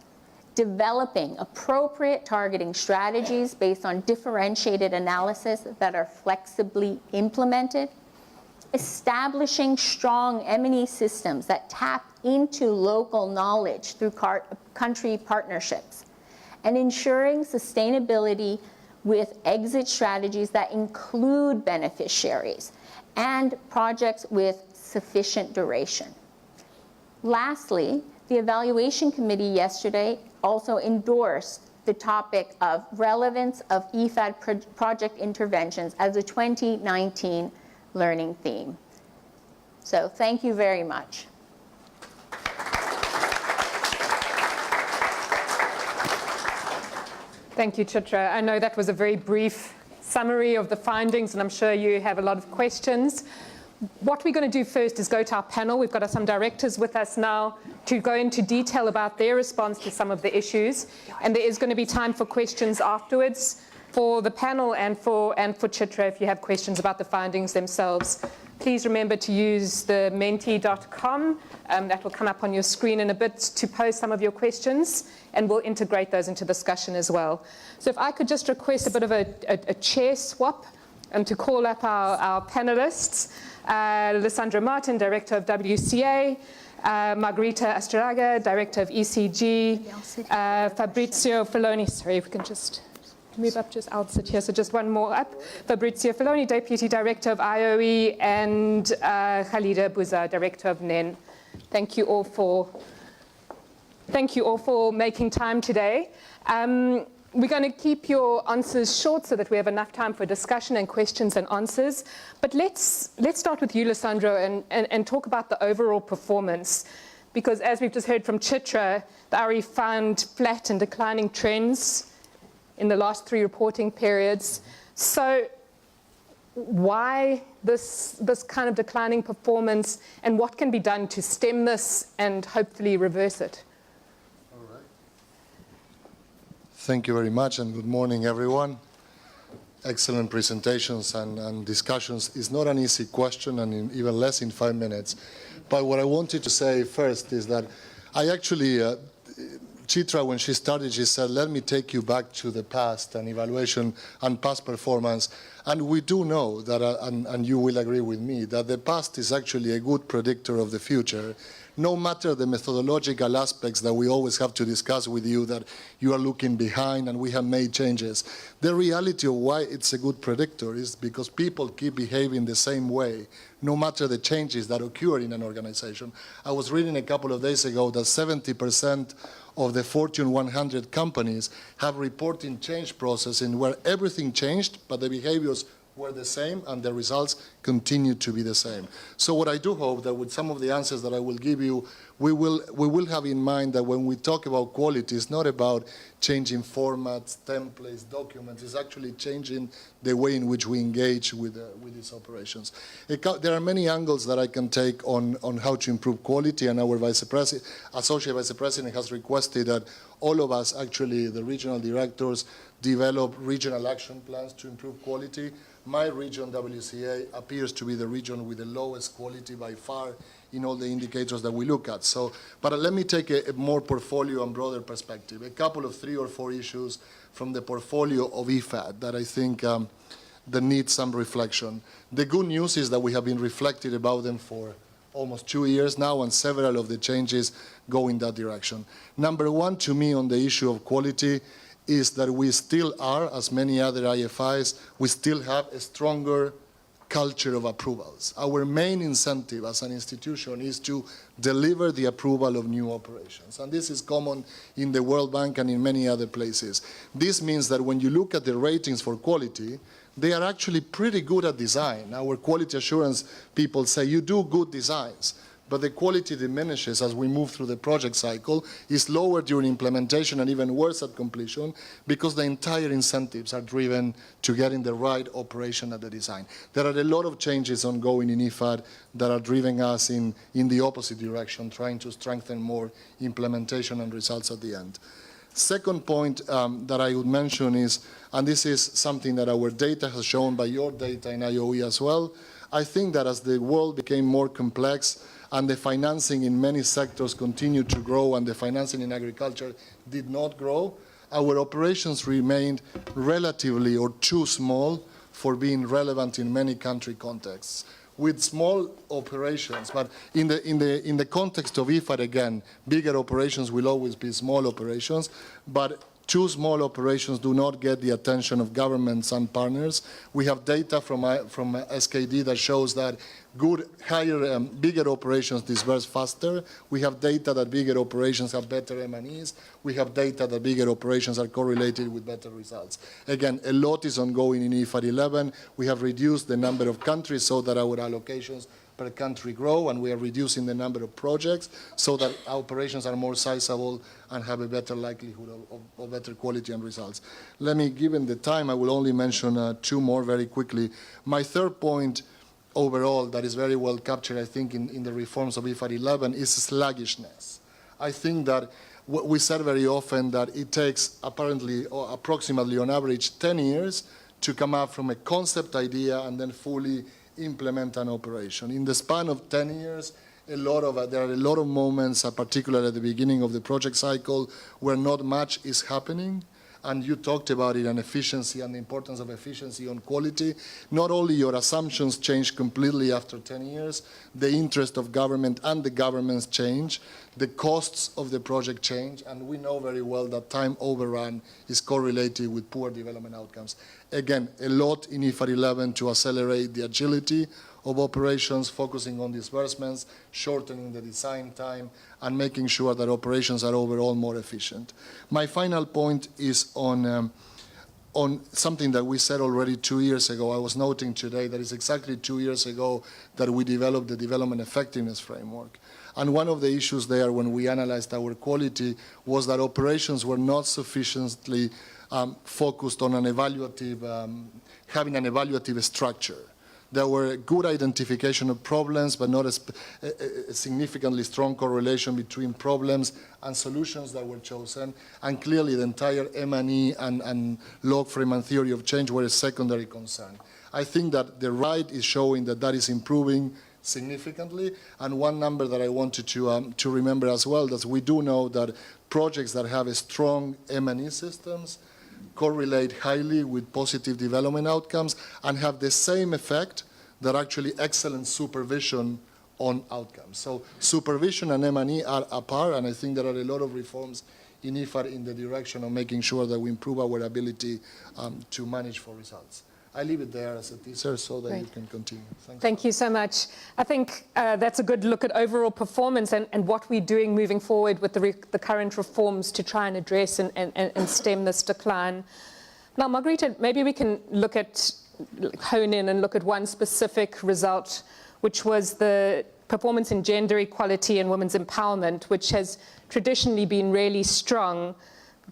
developing appropriate targeting strategies based on differentiated analysis that are flexibly implemented, establishing strong M&E systems that tap into local knowledge through country partnerships, and ensuring sustainability with exit strategies that include beneficiaries and projects with sufficient duration. Lastly, the evaluation committee yesterday also endorsed the topic of relevance of IFAD project interventions as a 2019 learning theme. So thank you very much. Thank you, Chitra. I know that was a very brief summary of the findings, and I'm sure you have a lot of questions. What we're going to do first is go to our panel. We've got some directors with us now to go into detail about their response to some of the issues. And there is going to be time for questions afterwards for the panel and for Chitra if you have questions about the findings themselves. Please remember to use the menti.com. That will come up on your screen in a bit to post some of your questions, and we'll integrate those into discussion as well. So if I could just request a bit of a chair swap to call up our panelists. Lissandra Martin, Director of WCA, Margarita Astraga, Director of ECG, Fabrizio Filoni, sorry, if we can just move up, I'll sit here, so just one more up. Fabrizio Filoni, Deputy Director of IOE, and Khalida Bouza, Director of NEN. Thank you all for making time today. We're going to keep your answers short so that we have enough time for discussion and questions and answers. But let's start with you, Lissandro, and talk about the overall performance. Because as we've just heard from Chitra, the ARRI found flat and declining trends in the last 3 reporting periods. So why this kind of declining performance, and what can be done to stem this and hopefully reverse it? Thank you very much, and good morning, everyone. Excellent presentations and discussions. It's not an easy question, and even less in 5 minutes. But what I wanted to say first is that I actually Chitra, when she started, she said, let me take you back to the past and evaluation and past performance. And we do know that, and you will agree with me, that the past is actually a good predictor of the future, no matter the methodological aspects that we always have to discuss with you, that you are looking behind and we have made changes. The reality of why it's a good predictor is because people keep behaving the same way, no matter the changes that occur in an organization. I was reading a couple of days ago that 70% of the Fortune 100 companies have reporting change process in where everything changed, but the behaviors were the same and the results continue to be the same. So what I do hope that with some of the answers that I will give you, we will have in mind that when we talk about quality, it's not about changing formats, templates, documents. It's actually changing the way in which we engage with these operations. There are many angles that I can take on how to improve quality, and our Associate Vice President has requested that all of us, actually the regional directors, develop regional action plans to improve quality. My region, WCA, appears to be the region with the lowest quality by far in all the indicators that we look at. So, but let me take a more portfolio and broader perspective. A couple of 3 or 4 issues from the portfolio of IFAD that I think that need some reflection. The good news is that we have been reflected about them for almost 2 years now, and several of the changes go in that direction. Number one, to me, on the issue of quality, is that we still are, as many other IFIs, we still have a stronger culture of approvals. Our main incentive as an institution is to deliver the approval of new operations. And this is common in the World Bank and in many other places. This means that when you look at the ratings for quality, they are actually pretty good at design. Our quality assurance people say, you do good designs, but the quality diminishes as we move through the project cycle, is lower during implementation and even worse at completion, because the entire incentives are driven to getting the right operation at the design. There are a lot of changes ongoing in IFAD that are driving us in the opposite direction, trying to strengthen more implementation and results at the end. Second point that I would mention is, and this is something that our data has shown by your data in IOE as well, I think that as the world became more complex and the financing in many sectors continued to grow and the financing in agriculture did not grow, our operations remained relatively or too small for being relevant in many country contexts. With small operations, but in the context of IFAD, again, bigger operations will always be small operations, but too small operations do not get the attention of governments and partners. We have data from SKD that shows that bigger operations disperse faster. We have data that bigger operations have better M&Es. We have data that bigger operations are correlated with better results. Again, a lot is ongoing in IFAD 11. We have reduced the number of countries so that our allocations per country grow, and we are reducing the number of projects so that our operations are more sizable and have a better likelihood of better quality and results. Let me, given the time, I will only mention 2 more very quickly. My third point overall that is very well captured, I think, in the reforms of IFAD 11 is sluggishness. I think that we said very often that it takes apparently or approximately on average 10 years to come up from a concept idea and then fully implement an operation. In the span of 10 years, there are a lot of moments, particularly at the beginning of the project cycle, where not much is happening. And you talked about it, and efficiency and the importance of efficiency on quality. Not only your assumptions change completely after 10 years, the interest of government and the governments change, the costs of the project change, and we know very well that time overrun is correlated with poor development outcomes. Again, a lot in IFAD 11 to accelerate the agility of operations, focusing on disbursements, shortening the design time, and making sure that operations are overall more efficient. My final point is on something that we said already 2 years ago. I was noting today that it's exactly 2 years ago that we developed the Development Effectiveness Framework. And one of the issues there when we analyzed our quality was that operations were not sufficiently focused on having an evaluative structure. There were good identification of problems, but not a significantly strong correlation between problems and solutions that were chosen. And clearly the entire M&E and log frame and theory of change were a secondary concern. I think that the right is showing that that is improving significantly. And one number that I wanted to remember as well, that we do know that projects that have a strong M&E systems correlate highly with positive development outcomes and have the same effect that actually excellent supervision on outcomes. So supervision and M&E are apart, and I think there are a lot of reforms in IFAD in the direction of making sure that we improve our ability to manage for results. I leave it there as a teaser so that you can continue. Thank you so much. I think that's a good look at overall performance and what we're doing moving forward with the current reforms to try and address and stem this decline. Now, Margarita, maybe we can hone in and look at one specific result, which was the performance in gender equality and women's empowerment, which has traditionally been really strong,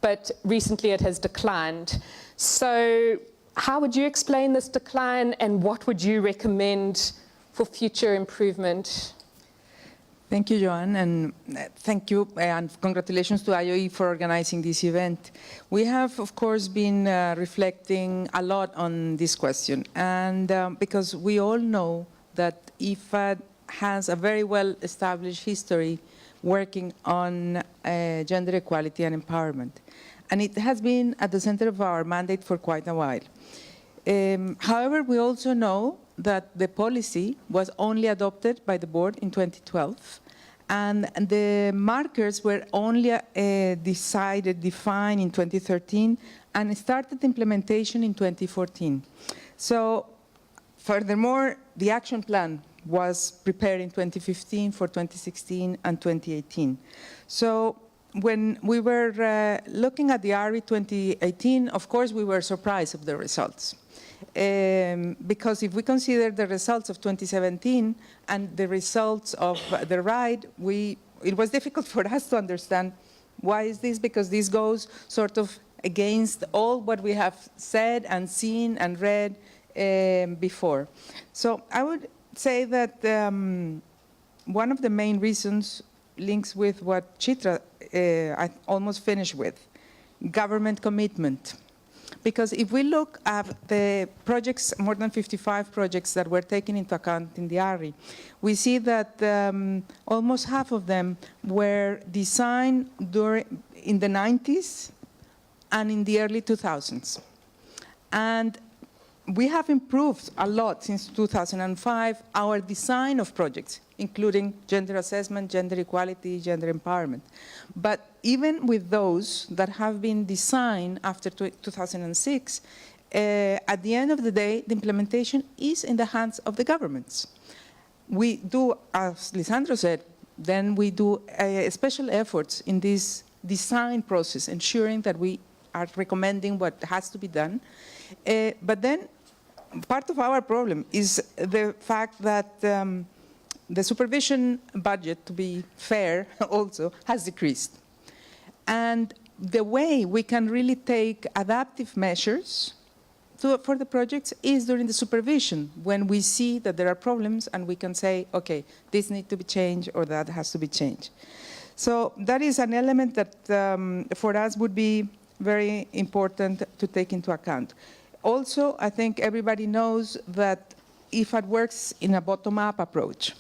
but recently it has declined. So how would you explain this decline, and what would you recommend for future improvement? Thank you, Joanne, and thank you, and congratulations to IOE for organizing this event. We have, of course, been reflecting a lot on this question, and because we all know that IFAD has a very well-established history working on gender equality and empowerment. And it has been at the center of our mandate for quite a while. However, we also know that the policy was only adopted by the board in 2012, and the markers were only defined in 2013, and started implementation in 2014. So, furthermore, the action plan was prepared in 2015 for 2016 and 2018. So when we were looking at the ARRI 2018, of course, we were surprised of the results. Because if we consider the results of 2017 and the results of the RIDE, it was difficult for us to understand why is this, because this goes sort of against all what we have said and seen and read before. So I would say that one of the main reasons links with what Chitra I almost finished with, government commitment. Because if we look at the projects, more than 55 projects that were taken into account in the ARRI, we see that almost half of them were designed in the 90s and in the early 2000s. And we have improved a lot since 2005 our design of projects, including gender assessment, gender equality, gender empowerment. But even with those that have been designed after 2006, at the end of the day, the implementation is in the hands of the governments. We do, as Lisandro said, then we do special efforts in this design process, ensuring that we are recommending what has to be done. But then part of our problem is the fact that the supervision budget, to be fair also, has decreased. And the way we can really take adaptive measures for the projects is during the supervision, when we see that there are problems and we can say, okay, this needs to be changed or that has to be changed. So that is an element that for us would be very important to take into account. Also, I think everybody knows that IFAD works in a bottom-up approach.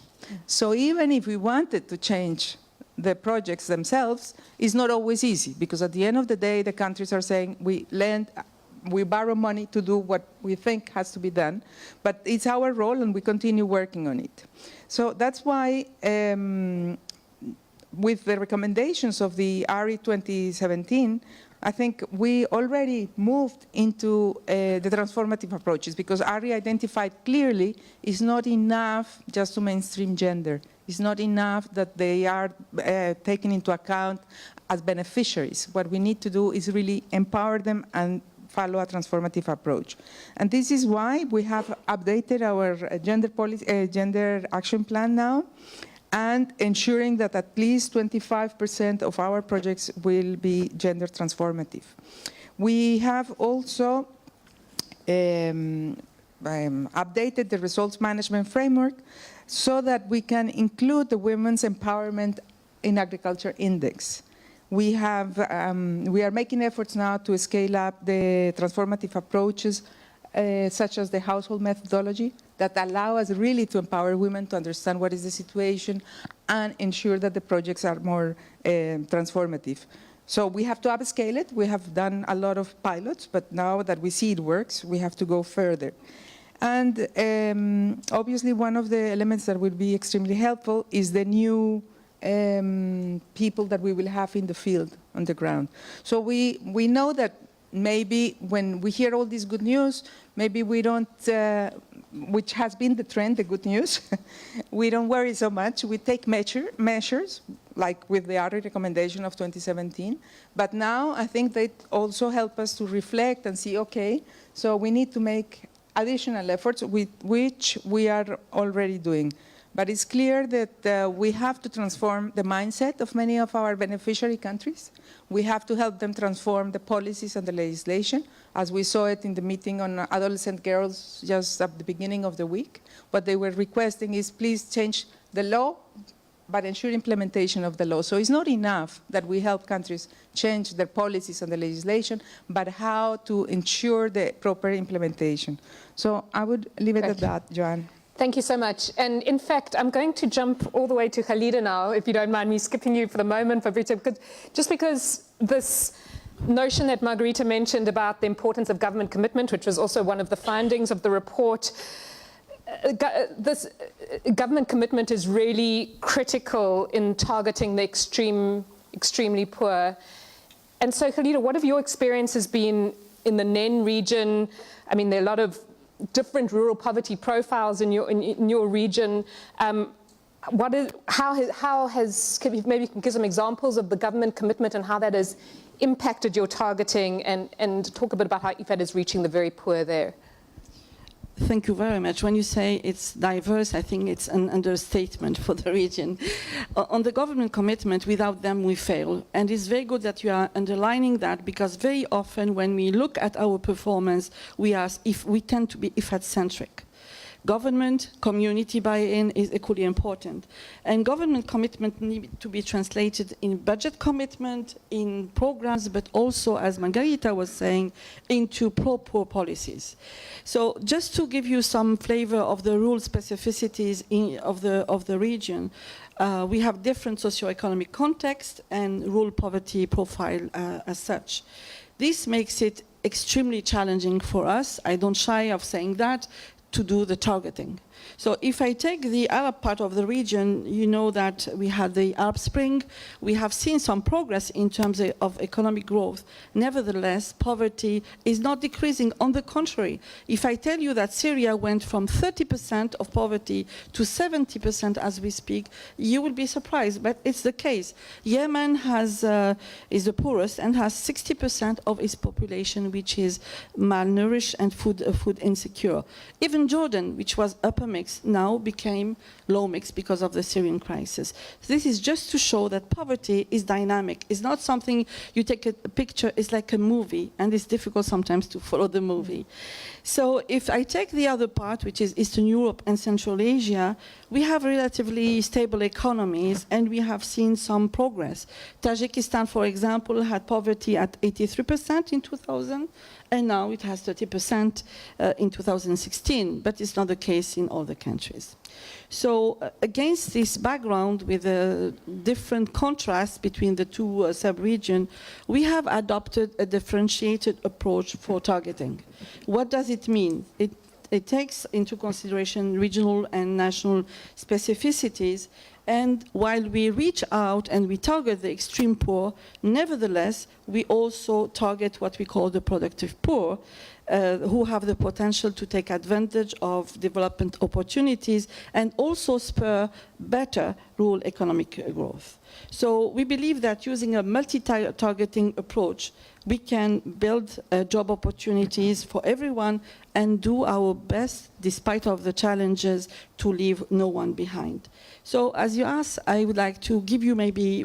So even if we wanted to change the projects themselves, it's not always easy, because at the end of the day, the countries are saying, we borrow money to do what we think has to be done, but it's our role and we continue working on it. So that's why with the recommendations of the ARRI 2017, I think we already moved into the transformative approaches, because ARRI identified clearly it's not enough just to mainstream gender. It's not enough that they are taken into account as beneficiaries. What we need to do is really empower them and follow a transformative approach. And this is why we have updated our gender action plan now, and ensuring that at least 25% of our projects will be gender transformative. We have also updated the results management framework so that we can include the Women's Empowerment in Agriculture Index. We are making efforts now to scale up the transformative approaches such as the household methodology, that allow us really to empower women to understand what is the situation and ensure that the projects are more transformative. So we have to upscale it. We have done a lot of pilots, but now that we see it works, we have to go further. And obviously, one of the elements that will be extremely helpful is the new people that we will have in the field, on the ground. So we know that maybe when we hear all this good news, maybe we don't, which has been the trend, the good news, we don't worry so much. We take measures, like with the ARRI recommendation of 2017. But now I think they also help us to reflect and see, okay, so we need to make additional efforts, which we are already doing. But it's clear that we have to transform the mindset of many of our beneficiary countries. We have to help them transform the policies and the legislation, as we saw it in the meeting on adolescent girls just at the beginning of the week. What they were requesting is, please change the law, but ensure implementation of the law. So it's not enough that we help countries change their policies and the legislation, but how to ensure the proper implementation. So I would leave it at that, Joanne. Thank you so much. And in fact, I'm going to jump all the way to Khalida now, if you don't mind me skipping you for the moment, Fabrizio, just because this notion that Margarita mentioned about the importance of government commitment, which was also one of the findings of the report, this government commitment is really critical in targeting the extremely poor. And so, Khalida, what have your experiences been in the NEN region? I mean, there are a lot of different rural poverty profiles in your region. Can you maybe give some examples of the government commitment and how that has impacted your targeting, and talk a bit about how IFAD is reaching the very poor there? Thank you very much. When you say it's diverse, I think it's an understatement for the region. On the government commitment, without them we fail. And it's very good that you are underlining that, because very often when we look at our performance, we tend to be IFAD-centric. Government, community buy-in is equally important. And government commitment needs to be translated in budget commitment, in programs, but also, as Margarita was saying, into pro-poor policies. So just to give you some flavor of the rural specificities of the region, we have different socioeconomic context and rural poverty profile as such. This makes it extremely challenging for us, I don't shy of saying that, to do the targeting. So if I take the Arab part of the region, you know that we had the Arab Spring. We have seen some progress in terms of economic growth. Nevertheless, poverty is not decreasing. On the contrary, if I tell you that Syria went from 30% of poverty to 70% as we speak, you will be surprised, but it's the case. Yemen is the poorest and has 60% of its population which is malnourished and food insecure. Even Jordan, which was upper mix, now became low mix because of the Syrian crisis. This is just to show that poverty is dynamic. It's not something you take a picture, it's like a movie, and it's difficult sometimes to follow the movie. So if I take the other part, which is Eastern Europe and Central Asia, we have relatively stable economies and we have seen some progress. Tajikistan, for example, had poverty at 83% in 2000, and now it has 30% in 2016, but it's not the case in all the countries. So against this background, with a different contrast between the two sub-regions, we have adopted a differentiated approach for targeting. What does it mean? It takes into consideration regional and national specificities, and while we reach out and we target the extreme poor, nevertheless, we also target what we call the productive poor, who have the potential to take advantage of development opportunities and also spur better rural economic growth. So we believe that using a multi-targeting approach, we can build job opportunities for everyone and do our best, despite of the challenges, to leave no one behind. So as you asked, I would like to give you maybe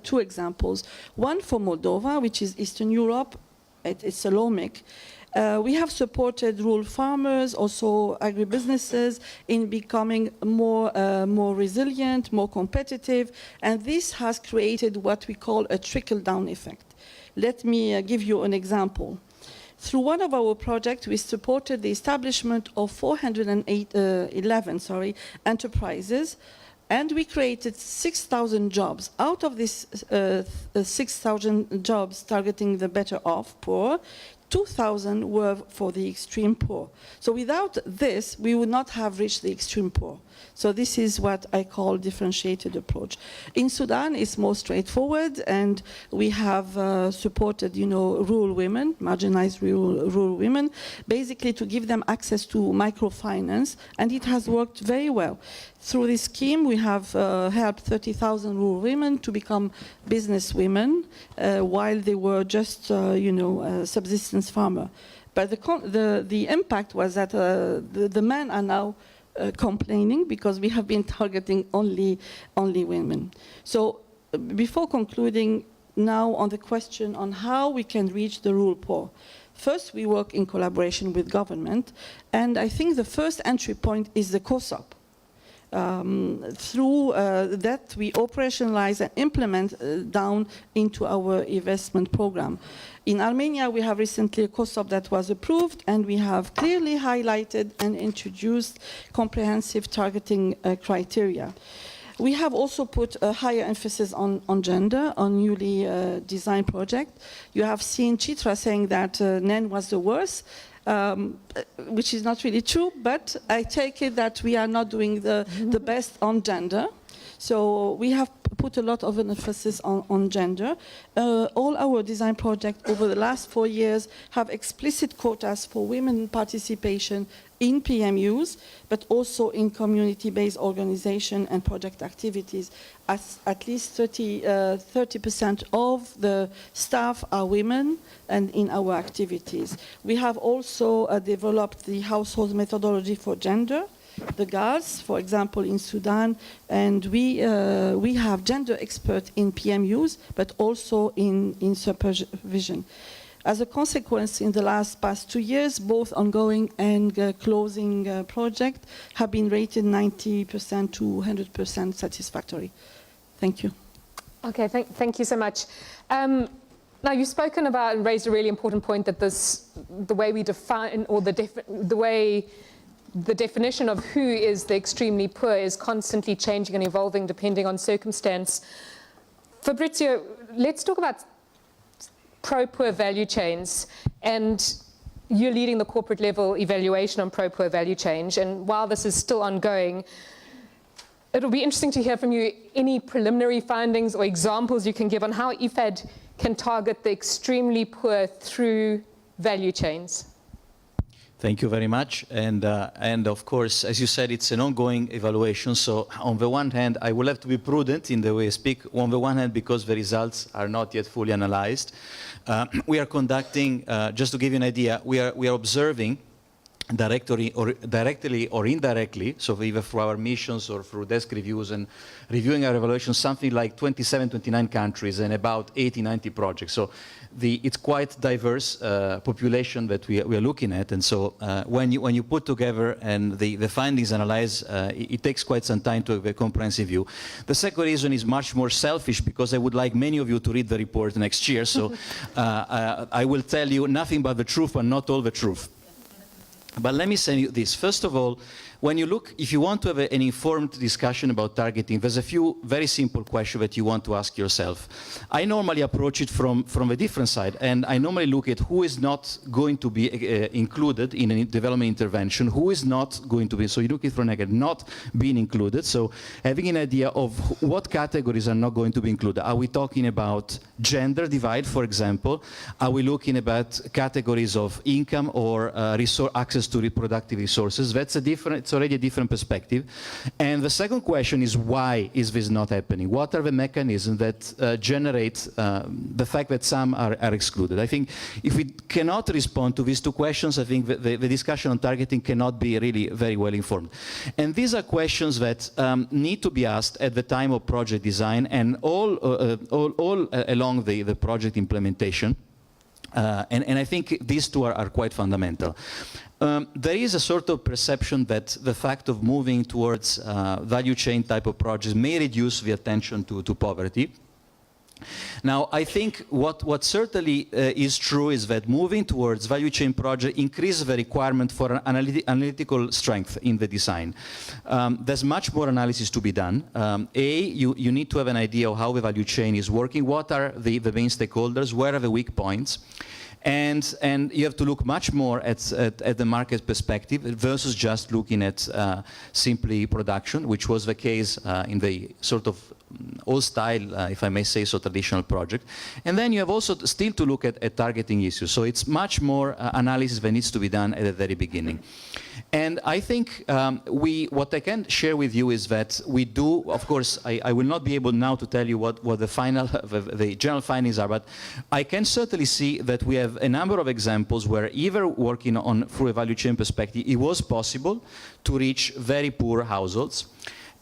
two examples. One for Moldova, which is Eastern Europe. It's a low mix. We have supported rural farmers, also agribusinesses, in becoming more resilient, more competitive, and this has created what we call a trickle-down effect. Let me give you an example. Through one of our projects, we supported the establishment of 411 enterprises, and we created 6,000 jobs. Out of these 6,000 jobs targeting the better off poor, 2,000 were for the extreme poor. So without this, we would not have reached the extreme poor. So this is what I call differentiated approach. In Sudan, it's more straightforward, and we have supported, rural women, marginalized rural women, basically to give them access to microfinance, and it has worked very well. Through this scheme, we have helped 30,000 rural women to become business women while they were just, subsistence farmer. But the impact was that the men are now complaining because we have been targeting only women. So before concluding now on the question on how we can reach the rural poor, first we work in collaboration with government, and I think the first entry point is the COSOP. Through that we operationalize and implement down into our investment program. In Armenia, we have recently a COSOP that was approved, and we have clearly highlighted and introduced comprehensive targeting criteria. We have also put a higher emphasis on gender, on newly designed project. You have seen Chitra saying that NEN was the worst. Which is not really true, but I take it that we are not doing the best on gender. So we have put a lot of emphasis on gender. All our design projects over the last 4 years have explicit quotas for women participation in PMUs, but also in community-based organization and project activities. At least 30% of the staff are women and in our activities. We have also developed the household methodology for gender, the GALS, for example, in Sudan, and we have gender experts in PMUs, but also in supervision. As a consequence, in the past 2 years, both ongoing and closing projects have been rated 90% to 100% satisfactory. Thank you. Okay, thank you so much. Now, you've spoken about and raised a really important point that the way we define, or the way the definition of who is the extremely poor is constantly changing and evolving depending on circumstance. Fabrizio, let's talk about pro-poor value chains, and you're leading the corporate level evaluation on pro-poor value change, and while this is still ongoing, it'll be interesting to hear from you any preliminary findings or examples you can give on how IFAD can target the extremely poor through value chains. Thank you very much. And of course, as you said, it's an ongoing evaluation. So on the one hand, I will have to be prudent in the way I speak. On the one hand, because the results are not yet fully analyzed. We are conducting, just to give you an idea, we are observing directly or indirectly, so either through our missions or through desk reviews and reviewing our evaluations, something like 27, 29 countries and about 80, 90 projects. So it's quite diverse population that we are looking at, and so when you put together and the findings analyze, it takes quite some time to have a comprehensive view. The second reason is much more selfish, because I would like many of you to read the report next year, so I will tell you nothing but the truth and not all the truth. But let me say this. First of all, when you look, if you want to have an informed discussion about targeting, there's a few very simple questions that you want to ask yourself. I normally approach it from a different side, and I normally look at who is not going to be included in a development intervention, who is not going to be, so you look at it from negative, not being included, so having an idea of what categories are not going to be included. Are we talking about gender divide, for example? Are we looking about categories of income or access to reproductive resources? That's a different, it's already a different perspective. And the second question is, why is this not happening? What are the mechanisms that generate the fact that some are excluded? I think if we cannot respond to these two questions, I think the discussion on targeting cannot be really very well informed. And these are questions that need to be asked at the time of project design and all along the project implementation. And I think these two are quite fundamental. There is a sort of perception that the fact of moving towards value chain type of projects may reduce the attention to poverty. Now, I think what certainly is true is that moving towards value chain project increases the requirement for an analytical strength in the design. There's much more analysis to be done. You need to have an idea of how the value chain is working, what are the main stakeholders, where are the weak points, and you have to look much more at the market perspective versus just looking at simply production, which was the case in the sort of old style, if I may say so, traditional project. And then you have also still to look at targeting issues. So it's much more analysis that needs to be done at the very beginning. And I think what I can share with you is that we do, of course, I will not be able now to tell you what the final, the general findings are, but I can certainly see that we have a number of examples where either working on through a value chain perspective, it was possible to reach very poor households.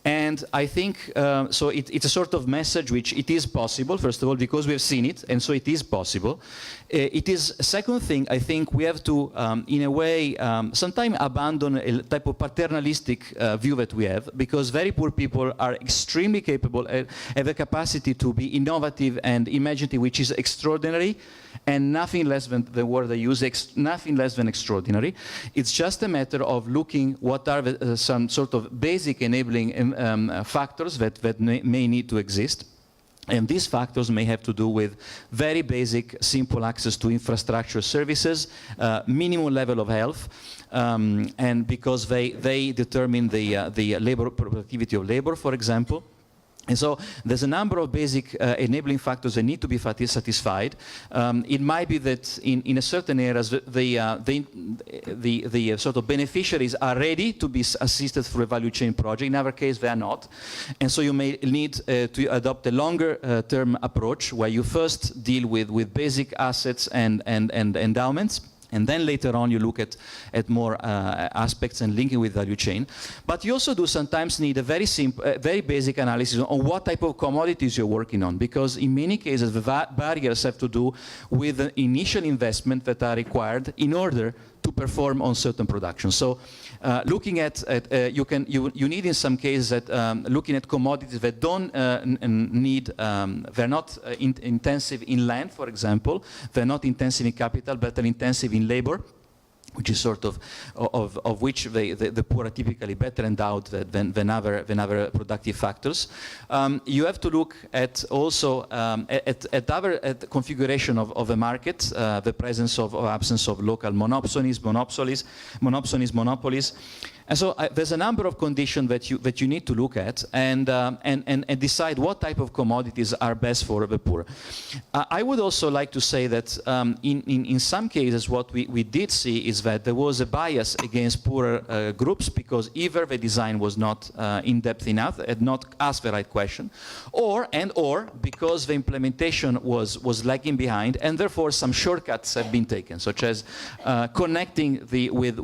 And I think, so it's a sort of message which it is possible, first of all, because we have seen it, and so it is possible. It is, a second thing, I think we have to, in a way, sometimes abandon a type of paternalistic view that we have, because very poor people are extremely capable, have the capacity to be innovative and imaginative, which is extraordinary, and nothing less than the word they use, nothing less than extraordinary. It's just a matter of looking what are some sort of basic enabling factors that may need to exist. And these factors may have to do with very basic, simple access to infrastructure services, minimum level of health, and because they determine the labor productivity of labor, for example. And so there's a number of basic enabling factors that need to be satisfied. It might be that in a certain areas the sort of beneficiaries are ready to be assisted through a value chain project. In our case, they are not. And so you may need to adopt a longer term approach where you first deal with basic assets and endowments. And then later on you look at more aspects and linking with value chain. But you also do sometimes need a very simple, very basic analysis on what type of commodities you're working on, because in many cases the barriers have to do with the initial investment that are required in order to perform on certain production. So looking at you need in some cases that looking at commodities that don't need, they're not intensive in land, for example, they're not intensive in capital, but they're intensive in labor, which is sort of which the poor are typically better endowed than other productive factors. You have to look at also at the configuration of the market, the presence or absence of local monopolies. And so there's a number of conditions that you need to look at and decide what type of commodities are best for the poor. I would also like to say that in some cases what we did see is that there was a bias against poorer groups because either the design was not in-depth enough, had not asked the right question, or because the implementation was lagging behind, and therefore some shortcuts have been taken, such as connecting with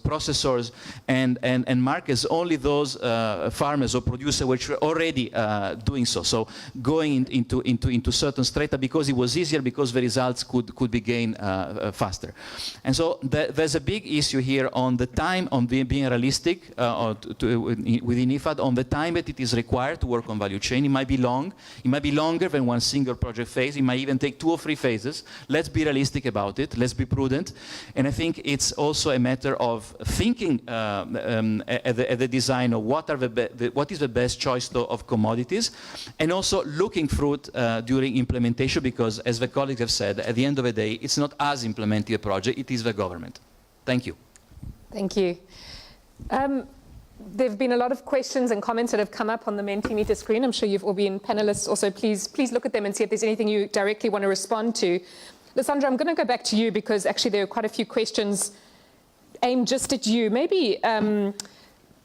processors and markets only those farmers or producers which were already doing so. So going into certain strata because it was easier, because the results could be gained faster. And so there's a big issue here on the time, on being realistic within IFAD, on the time that it is required to work on value chain. It might be long. It might be longer than one single project phase. It might even take 2 or 3 phases. Let's be realistic about it. Let's be prudent. And I think it's also a matter of thinking at the design of what is the best choice of commodities, and also looking through it during implementation, because as the colleagues have said, at the end of the day, it's not us implementing a project, it is the government. Thank you. Thank you. There have been a lot of questions and comments that have come up on the Mentimeter screen. I'm sure you've all been panelists also. Please look at them and see if there's anything you directly want to respond to. Lysandra, I'm going to go back to you because actually there are quite a few questions aimed just at you. Maybe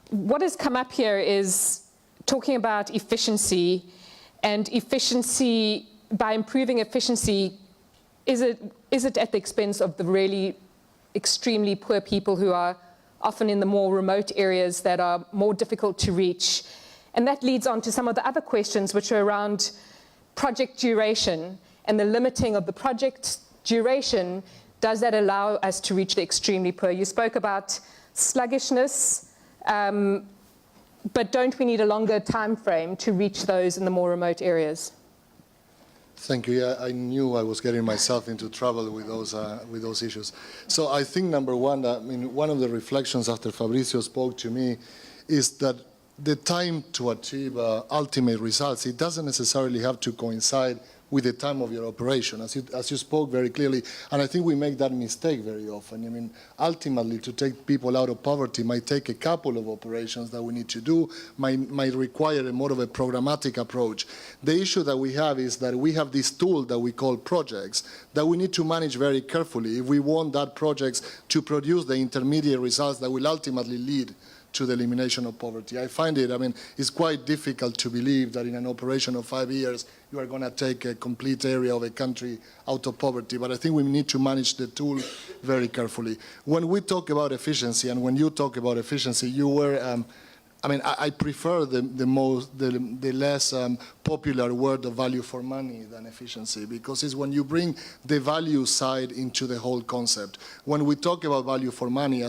what has come up here is talking about efficiency, and efficiency, by improving efficiency, is it at the expense of the really extremely poor people who are often in the more remote areas that are more difficult to reach? And that leads on to some of the other questions which are around project duration and the limiting of the project duration. Does that allow us to reach the extremely poor? You spoke about sluggishness, but don't we need a longer time frame to reach those in the more remote areas? Thank you. Yeah, I knew I was getting myself into trouble with those issues. So I think, number one, I mean, one of the reflections after Fabrizio spoke to me is that the time to achieve ultimate results, it doesn't necessarily have to coincide with the time of your operation, as you spoke very clearly. And I think we make that mistake very often. I mean, ultimately, to take people out of poverty might take a couple of operations that we need to do, might require more of a programmatic approach. The issue that we have is that we have this tool that we call projects that we need to manage very carefully if we want that projects to produce the intermediate results that will ultimately lead to the elimination of poverty. I find it, I mean, it's quite difficult to believe that in an operation of 5 years, you are going to take a complete area of a country out of poverty. But I think we need to manage the tool very carefully. When we talk about efficiency, and when you talk about efficiency, you were, I mean, I prefer the less popular word of value for money than efficiency, because it's when you bring the value side into the whole concept. When we talk about value for money,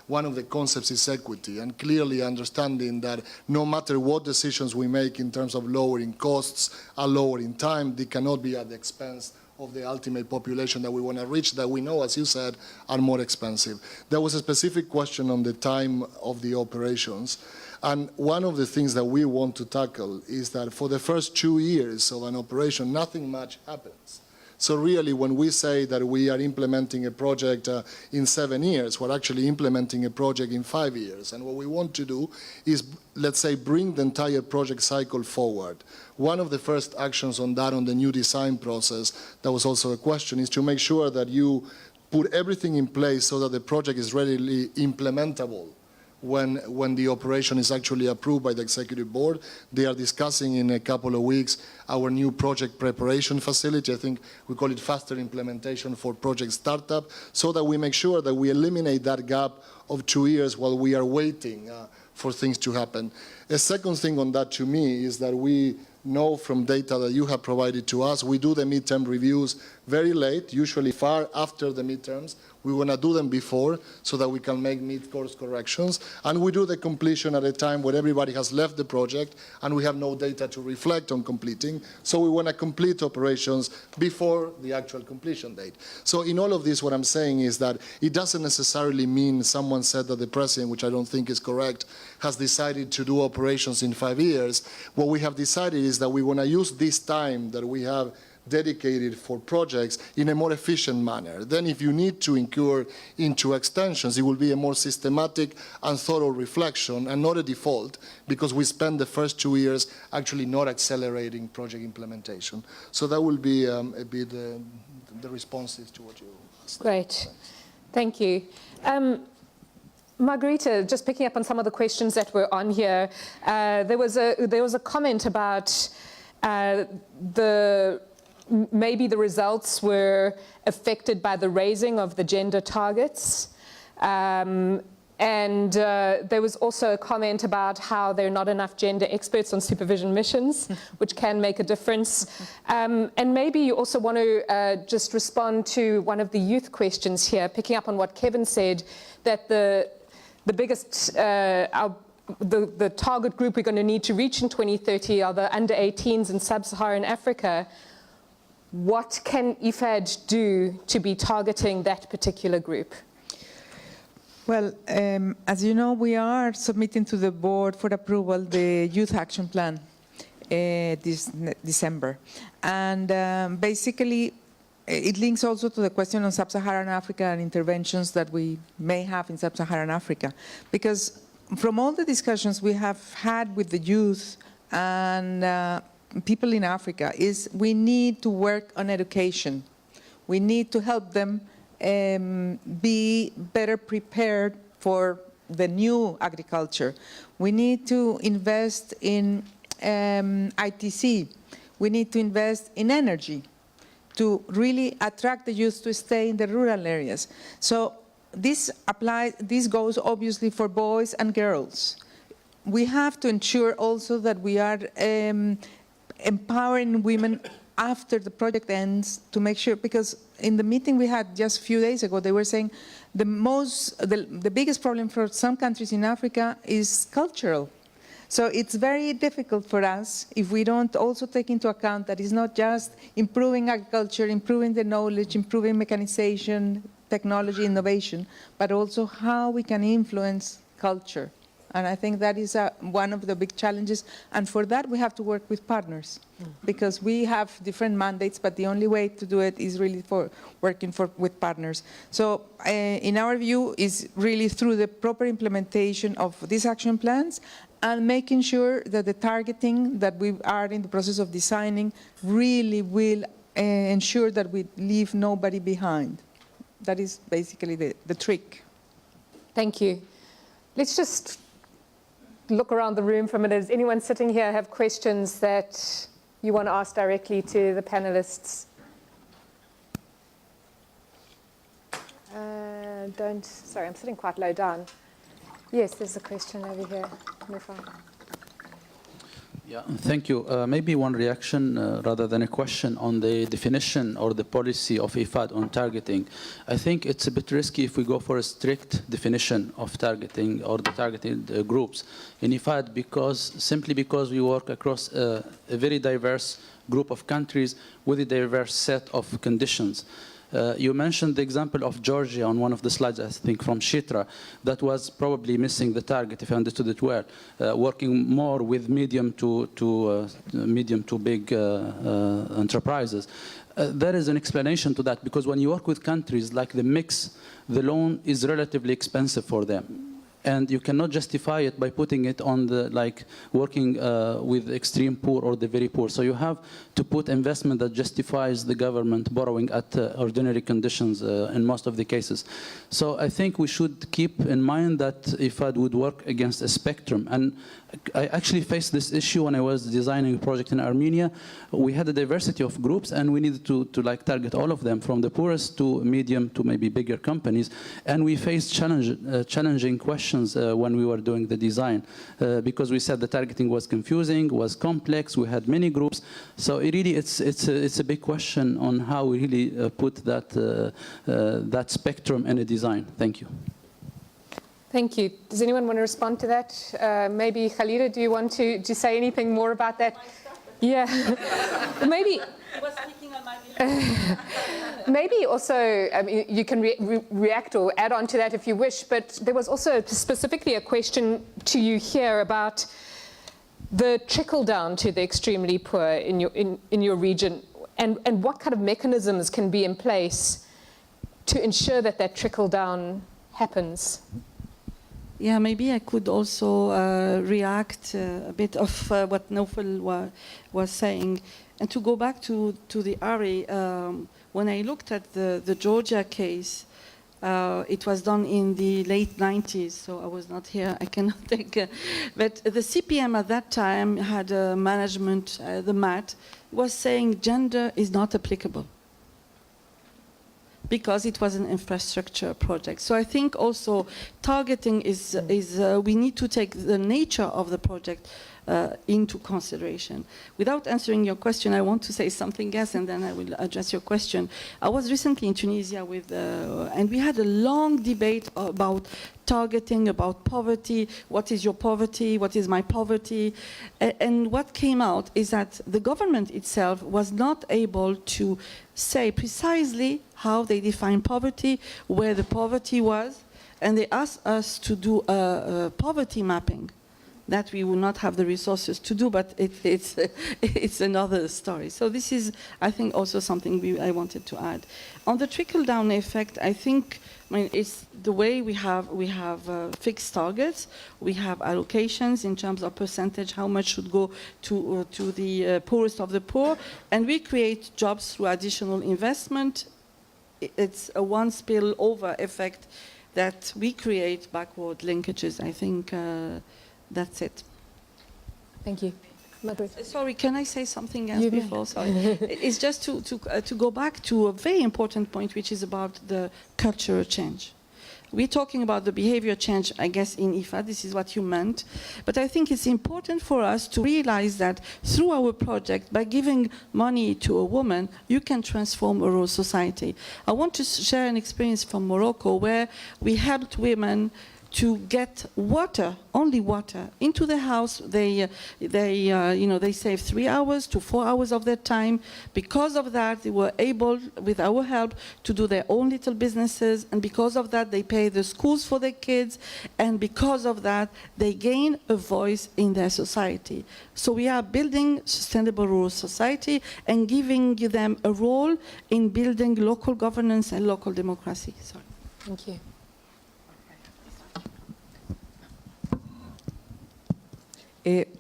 one of the concepts is equity, and clearly understanding that no matter what decisions we make in terms of lowering costs or lowering time, they cannot be at the expense of the ultimate population that we want to reach, that we know, as you said, are more expensive. There was a specific question on the time of the operations. And one of the things that we want to tackle is that for the first 2 years of an operation, nothing much happens. So really, when we say that we are implementing a project in 7 years, we're actually implementing a project in 5 years. And what we want to do is, let's say, bring the entire project cycle forward. One of the first actions on that, on the new design process, that was also a question, is to make sure that you put everything in place so that the project is readily implementable when the operation is actually approved by the executive board. They are discussing in a couple of weeks our new project preparation facility. I think we call it faster implementation for project startup, so that we make sure that we eliminate that gap of 2 years while we are waiting for things to happen. A second thing on that to me is that we know from data that you have provided to us, we do the midterm reviews very late, usually far after the midterms. We want to do them before so that we can make mid-course corrections. And we do the completion at a time where everybody has left the project and we have no data to reflect on completing. So we want to complete operations before the actual completion date. So in all of this, what I'm saying is that it doesn't necessarily mean someone said that the president, which I don't think is correct, has decided to do operations in 5 years. What we have decided is that we want to use this time that we have dedicated for projects in a more efficient manner. Then if you need to incur into extensions, it will be a more systematic and thorough reflection and not a default, because we spend the first 2 years actually not accelerating project implementation. So that will be a bit the responses to what you asked. Great. Thank you. Margarita, just picking up on some of the questions that were on here, there was a comment about maybe the results were affected by the raising of the gender targets. And there was also a comment about how there are not enough gender experts on supervision missions, which can make a difference. And maybe you also want to just respond to one of the youth questions here, picking up on what Kevin said, that the biggest, the target group we're going to need to reach in 2030 are the under 18s in sub-Saharan Africa. What can IFAD do to be targeting that particular group? Well, as you know, we are submitting to the board for approval the Youth Action Plan this December. And basically, it links also to the question on sub-Saharan Africa and interventions that we may have in sub-Saharan Africa. Because from all the discussions we have had with the youth and people in Africa, is we need to work on education. We need to help them be better prepared for the new agriculture. We need to invest in ITC. We need to invest in energy to really attract the youth to stay in the rural areas. So this goes obviously for boys and girls. We have to ensure also that we are empowering women after the project ends, to make sure, because in the meeting we had just a few days ago, they were saying the biggest problem for some countries in Africa is cultural. So it's very difficult for us if we don't also take into account that it's not just improving agriculture, improving the knowledge, improving mechanization, technology, innovation, but also how we can influence culture. And I think that is one of the big challenges. And for that, we have to work with partners, because we have different mandates, but the only way to do it is really for working with partners. So in our view, is really through the proper implementation of these action plans and making sure that the targeting that we are in the process of designing really will ensure that we leave nobody behind. That is basically the trick. Thank you. Let's just look around the room for a minute. Does anyone sitting here have questions that you want to ask directly to the panelists? Sorry, I'm sitting quite low down. Yes, there's a question over here. Yeah, thank you. Maybe one reaction rather than a question on the definition or the policy of IFAD on targeting. I think it's a bit risky if we go for a strict definition of targeting or the targeted groups in IFAD, simply because we work across a very diverse group of countries with a diverse set of conditions. You mentioned the example of Georgia on one of the slides, I think, from Shitra, that was probably missing the target, if I understood it well, working more with medium to big enterprises. There is an explanation to that, because when you work with countries like the mix, the loan is relatively expensive for them. And you cannot justify it by putting it on the, like, working with extreme poor or the very poor. So you have to put investment that justifies the government borrowing at ordinary conditions in most of the cases. So I think we should keep in mind that IFAD would work against a spectrum. And I actually faced this issue when I was designing a project in Armenia. We had a diversity of groups, and we needed to like target all of them, from the poorest to medium to maybe bigger companies. And we faced challenging questions when we were doing the design, because we said the targeting was confusing, was complex, we had many groups. So it really, it's a big question on how we really put that spectrum in a design. Thank you. Thank you. Does anyone want to respond to that? Maybe Khalida, do you want to say anything more about that? Yeah. Maybe. Maybe also, I mean, you can react or add on to that if you wish, but there was also specifically a question to you here about the trickle down to the extremely poor in your region, and what kind of mechanisms can be in place to ensure that that trickle down happens. Yeah, maybe I could also react a bit of what Naufal was saying. And to go back to the ARRI, when I looked at the Georgia case, it was done in the late 90s, so I was not here, I cannot think. But the CPM at that time had a management, the MAT, was saying gender is not applicable, because it was an infrastructure project. So I think also targeting is we need to take the nature of the project into consideration. Without answering your question, I want to say something else, and then I will address your question. I was recently in Tunisia and we had a long debate about targeting, about poverty. What is your poverty? What is my poverty? And what came out is that the government itself was not able to say precisely how they define poverty, where the poverty was, and they asked us to do a poverty mapping that we will not have the resources to do, but it's another story. So this is, I think, also something I wanted to add. On the trickle-down effect, I think, it's the way we have fixed targets, we have allocations in terms of percentage, how much should go to the poorest of the poor, and we create jobs through additional investment. It's a one spill-over effect that we create backward linkages. I think that's it. Thank you. Margaret. Sorry, can I say something else before? Sorry. It's just to go back to a very important point, which is about the cultural change. We're talking about the behavior change, I guess, in IFAD. This is what you meant. But I think it's important for us to realize that through our project, by giving money to a woman, you can transform a rural society. I want to share an experience from Morocco where we helped women to get water, only water, into the house. They save 3 hours to 4 hours of their time. Because of that, they were able, with our help, to do their own little businesses, and because of that, they pay the schools for their kids, and because of that, they gain a voice in their society. So we are building sustainable rural society and giving them a role in building local governance and local democracy. Sorry. Thank you.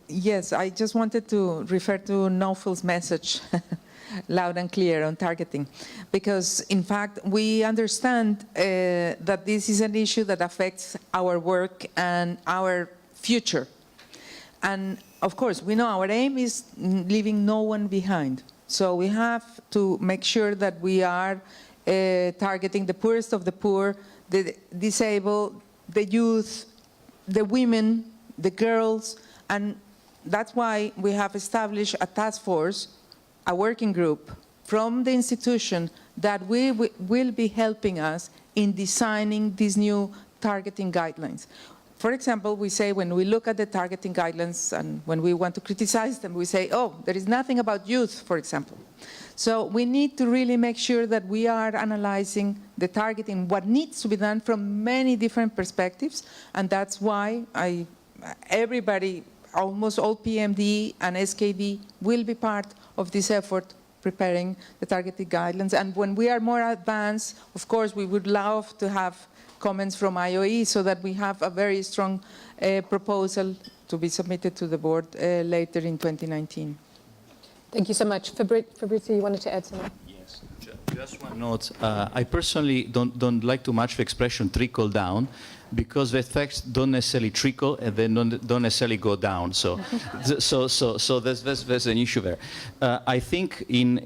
Yes, I just wanted to refer to Naufel's message, loud and clear, on targeting. Because, in fact, we understand that this is an issue that affects our work and our future. And, of course, we know our aim is leaving no one behind. So we have to make sure that we are targeting the poorest of the poor, the disabled, the youth, the women, the girls, and that's why we have established a task force, a working group from the institution that will be helping us in designing these new targeting guidelines. For example, we say when we look at the targeting guidelines and when we want to criticize them, we say, oh, there is nothing about youth, for example. So we need to really make sure that we are analyzing the targeting, what needs to be done from many different perspectives, and that's why everybody, almost all PMD and SKD will be part of this effort preparing the targeted guidelines. And when we are more advanced, of course, we would love to have comments from IOE so that we have a very strong proposal to be submitted to the board later in 2019. Thank you so much. Fabrizio, you wanted to add something? Yes, just one note. I personally don't like too much the expression trickle down, because the effects don't necessarily trickle and they don't necessarily go down. So, there's an issue there. I think in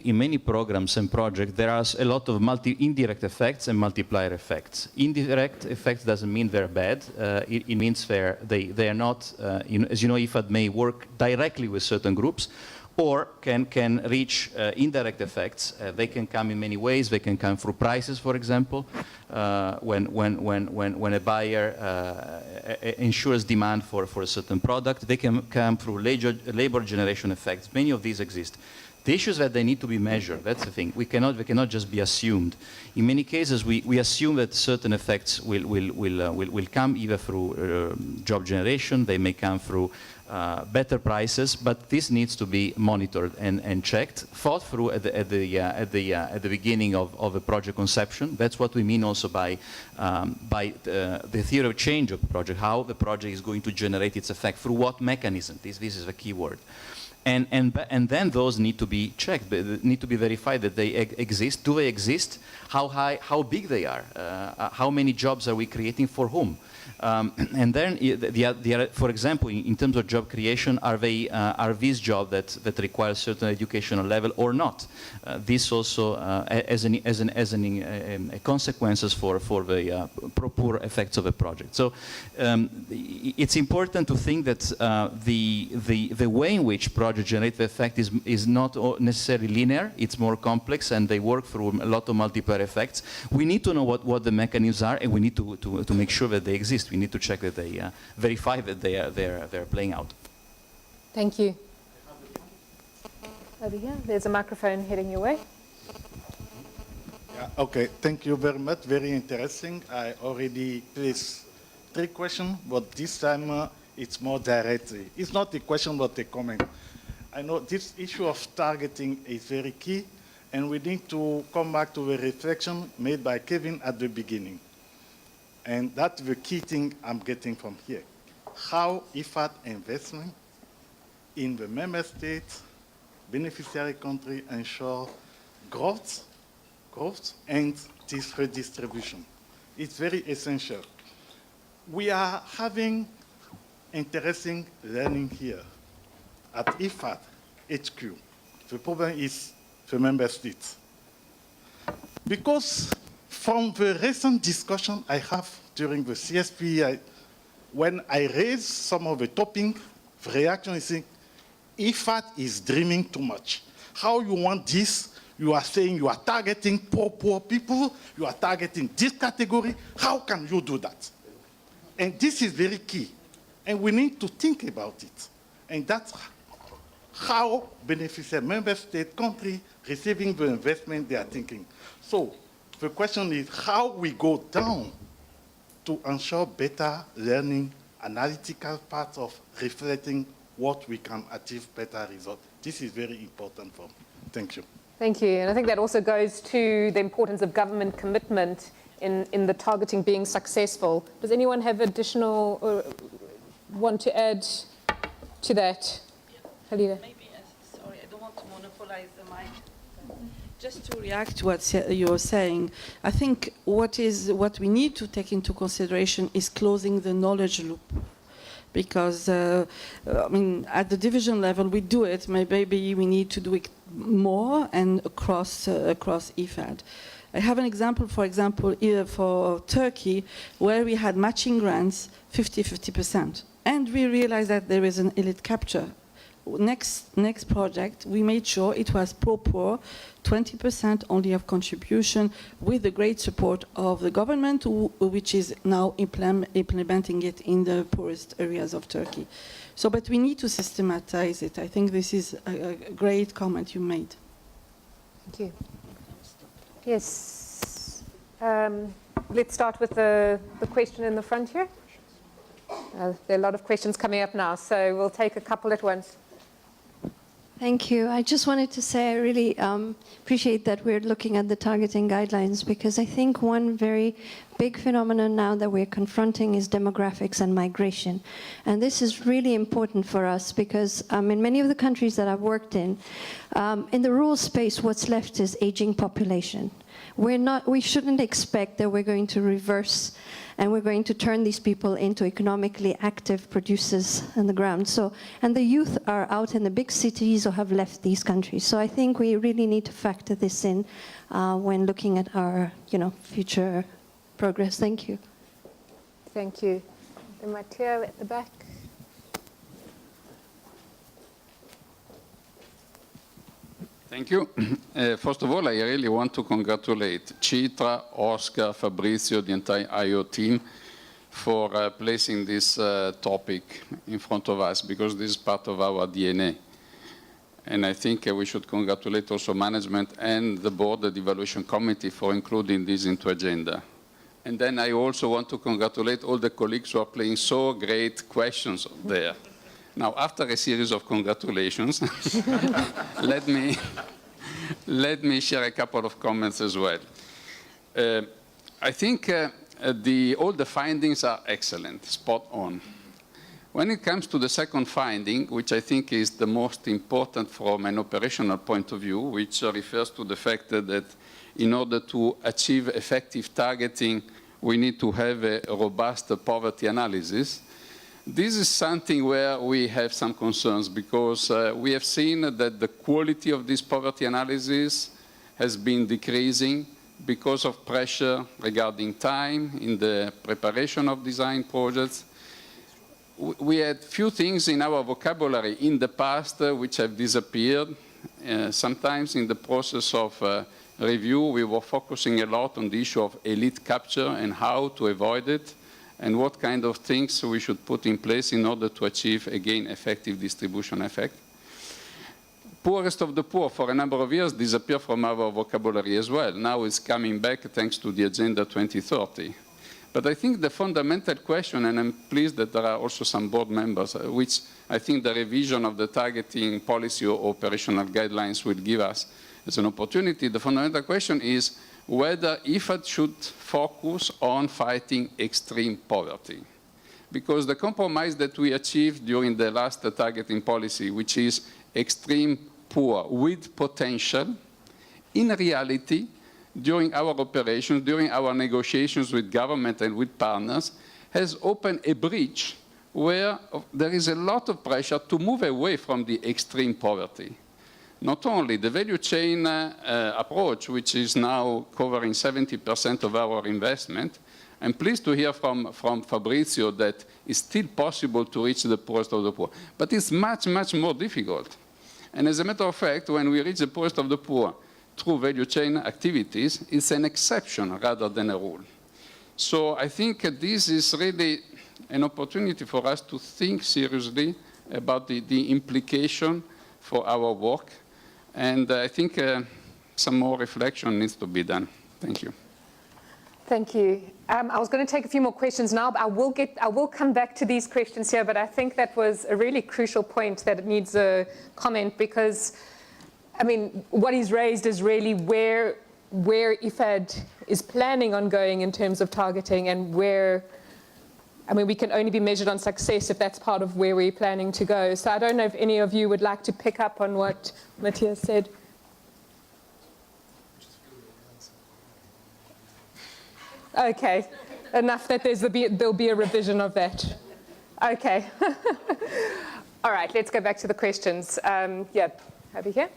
many programs and projects there are a lot of indirect effects and multiplier effects. Indirect effects doesn't mean they're bad. It means they are not. As you know, IFAD may work directly with certain groups, or can reach indirect effects. They can come in many ways. They can come through prices, for example, when a buyer ensures demand for a certain product. They can come through labor generation effects. Many of these exist. The issue is that they need to be measured. That's the thing. They cannot just be assumed. In many cases, we assume that certain effects will come either through job generation. They may come through better prices, but this needs to be monitored and checked, thought through at the beginning of a project conception. That's what we mean also by the theory of change of the project, how the project is going to generate its effect, through what mechanism. This is the key word. And then those need to be checked, need to be verified that they exist. Do they exist? How big they are? How many jobs are we creating for whom? And then, for example, in terms of job creation, are these jobs that require certain educational level or not? This also as consequences for the poor effects of a project. So it's important to think that the way in which projects generate the effect is not necessarily linear. It's more complex, and they work through a lot of multiplier effects. We need to know what the mechanisms are, and we need to make sure that they exist. We need to check that they verify that they're playing out. Thank you. Over here, there's a microphone heading your way. Yeah, okay, thank you very much. Very interesting. I already placed 3 questions, but this time it's more directly. It's not a question, but a comment. I know this issue of targeting is very key, and we need to come back to the reflection made by Kevin at the beginning. And that's the key thing I'm getting from here. How IFAD investment in the member states, beneficiary country, ensure growth and this redistribution. It's very essential. We are having interesting learning here at IFAD HQ. The problem is the member states. Because from the recent discussion I have during the CSP, when I raise some of the topic, the reaction is saying, IFAD is dreaming too much. How you want this You are saying you are targeting poor people, you are targeting this category. How can you do that? And this is very key. And we need to think about it. And that's how beneficial member state country receiving the investment they are thinking. So the question is how we go down to ensure better learning, analytical part of reflecting what we can achieve better results. This is very important for me. Thank you. Thank you. And I think that also goes to the importance of government commitment in the targeting being successful. Does anyone have additional or want to add to that? Halida? Maybe, sorry, I don't want to monopolize the mic. Just to react to what you're saying, I think what we need to take into consideration is closing the knowledge loop. Because, I mean, at the division level, we do it. Maybe we need to do it more and across IFAD. I have an example, for example, here for Turkey, where we had matching grants 50-50%. And we realized that there is an elite capture. Next project, we made sure it was pro-poor, 20% only of contribution, with the great support of the government, which is now implementing it in the poorest areas of Turkey. So, but we need to systematize it. I think this is a great comment you made. Thank you. Yes. Let's start with the question in the front here. There are a lot of questions coming up now, so we'll take a couple at once. Thank you. I just wanted to say I really appreciate that we're looking at the targeting guidelines, because I think one very big phenomenon now that we're confronting is demographics and migration. And this is really important for us because in many of the countries that I've worked in the rural space, what's left is aging population. We shouldn't expect that we're going to reverse and we're going to turn these people into economically active producers on the ground. So, and the youth are out in the big cities or have left these countries. So I think we really need to factor this in when looking at our, future progress. Thank you. Thank you. And Matteo at the back. Thank you. First of all, I really want to congratulate Chitra, Oscar, Fabrizio, the entire IO team for placing this topic in front of us, because this is part of our DNA. And I think we should congratulate also management and the board, the evaluation committee, for including this into agenda. And then I also want to congratulate all the colleagues who are playing so great questions there. Now, after a series of congratulations, let me share a couple of comments as well. I think all the findings are excellent, spot on. When it comes to the second finding, which I think is the most important from an operational point of view, which refers to the fact that in order to achieve effective targeting, we need to have a robust poverty analysis. This is something where we have some concerns, because we have seen that the quality of this poverty analysis has been decreasing because of pressure regarding time in the preparation of design projects. We had few things in our vocabulary in the past which have disappeared. Sometimes in the process of review, we were focusing a lot on the issue of elite capture and how to avoid it, and what kind of things we should put in place in order to achieve, again, effective distribution effect. Poorest of the poor, for a number of years, disappeared from our vocabulary as well. Now it's coming back thanks to the Agenda 2030. But I think the fundamental question, and I'm pleased that there are also some board members, which I think the revision of the targeting policy or operational guidelines will give us as an opportunity. The fundamental question is whether IFAD should focus on fighting extreme poverty. Because the compromise that we achieved during the last targeting policy, which is extreme poor with potential, in reality, during our operations, during our negotiations with government and with partners, has opened a breach where there is a lot of pressure to move away from the extreme poverty. Not only the value chain approach, which is now covering 70% of our investment. I'm pleased to hear from Fabrizio that it's still possible to reach the poorest of the poor. But it's much, much more difficult. And as a matter of fact, when we reach the poorest of the poor, through value chain activities is an exception rather than a rule. So I think this is really an opportunity for us to think seriously about the implication for our work. And I think some more reflection needs to be done. Thank you. Thank you. I was going to take a few more questions now, but I will come back to these questions here, but I think that was a really crucial point that it needs a comment, because, I mean, what he's raised is really where IFAD is planning on going in terms of targeting, and where, I mean, we can only be measured on success if that's part of where we're planning to go. So I don't know if any of you would like to pick up on what Matthias said. Okay, enough that there'll be a revision of that. Okay. All right, let's go back to the questions. Yeah, over here.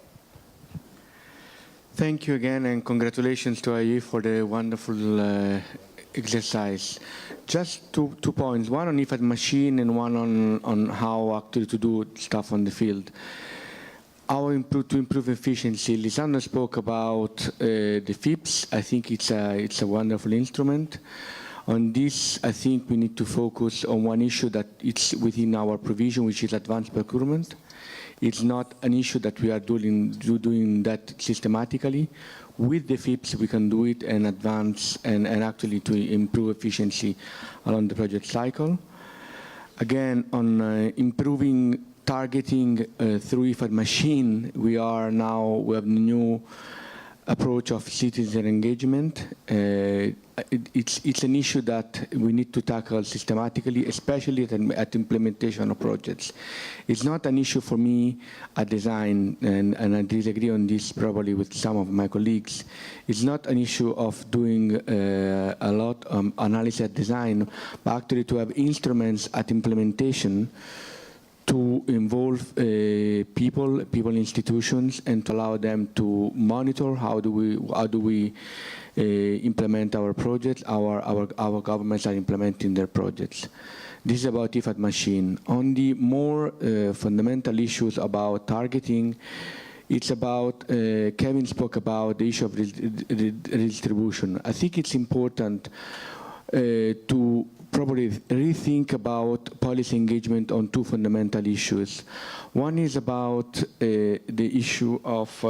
Thank you again, and congratulations to IE for the wonderful exercise. Just two points, one on IFAD machine and one on how actually to do stuff on the field. How to improve efficiency. Lisandro spoke about the FIPS. I think it's a wonderful instrument. On this, I think we need to focus on one issue that it's within our provision, which is advanced procurement. It's not an issue that we are doing that systematically. With the FIPS, we can do it and advance and actually to improve efficiency along the project cycle. Again, on improving targeting through IFAD machine, we have a new approach of citizen engagement. It's an issue that we need to tackle systematically, especially at implementation of projects. It's not an issue for me at design, and I disagree on this probably with some of my colleagues. It's not an issue of doing a lot of analysis at design, but actually to have instruments at implementation to involve people, institutions, and to allow them to monitor how do we implement our projects, our governments are implementing their projects. This is about IFAD machine. On the more fundamental issues about targeting, it's about, Kevin spoke about the issue of redistribution. I think it's important to probably rethink about policy engagement on two fundamental issues. One is about the issue of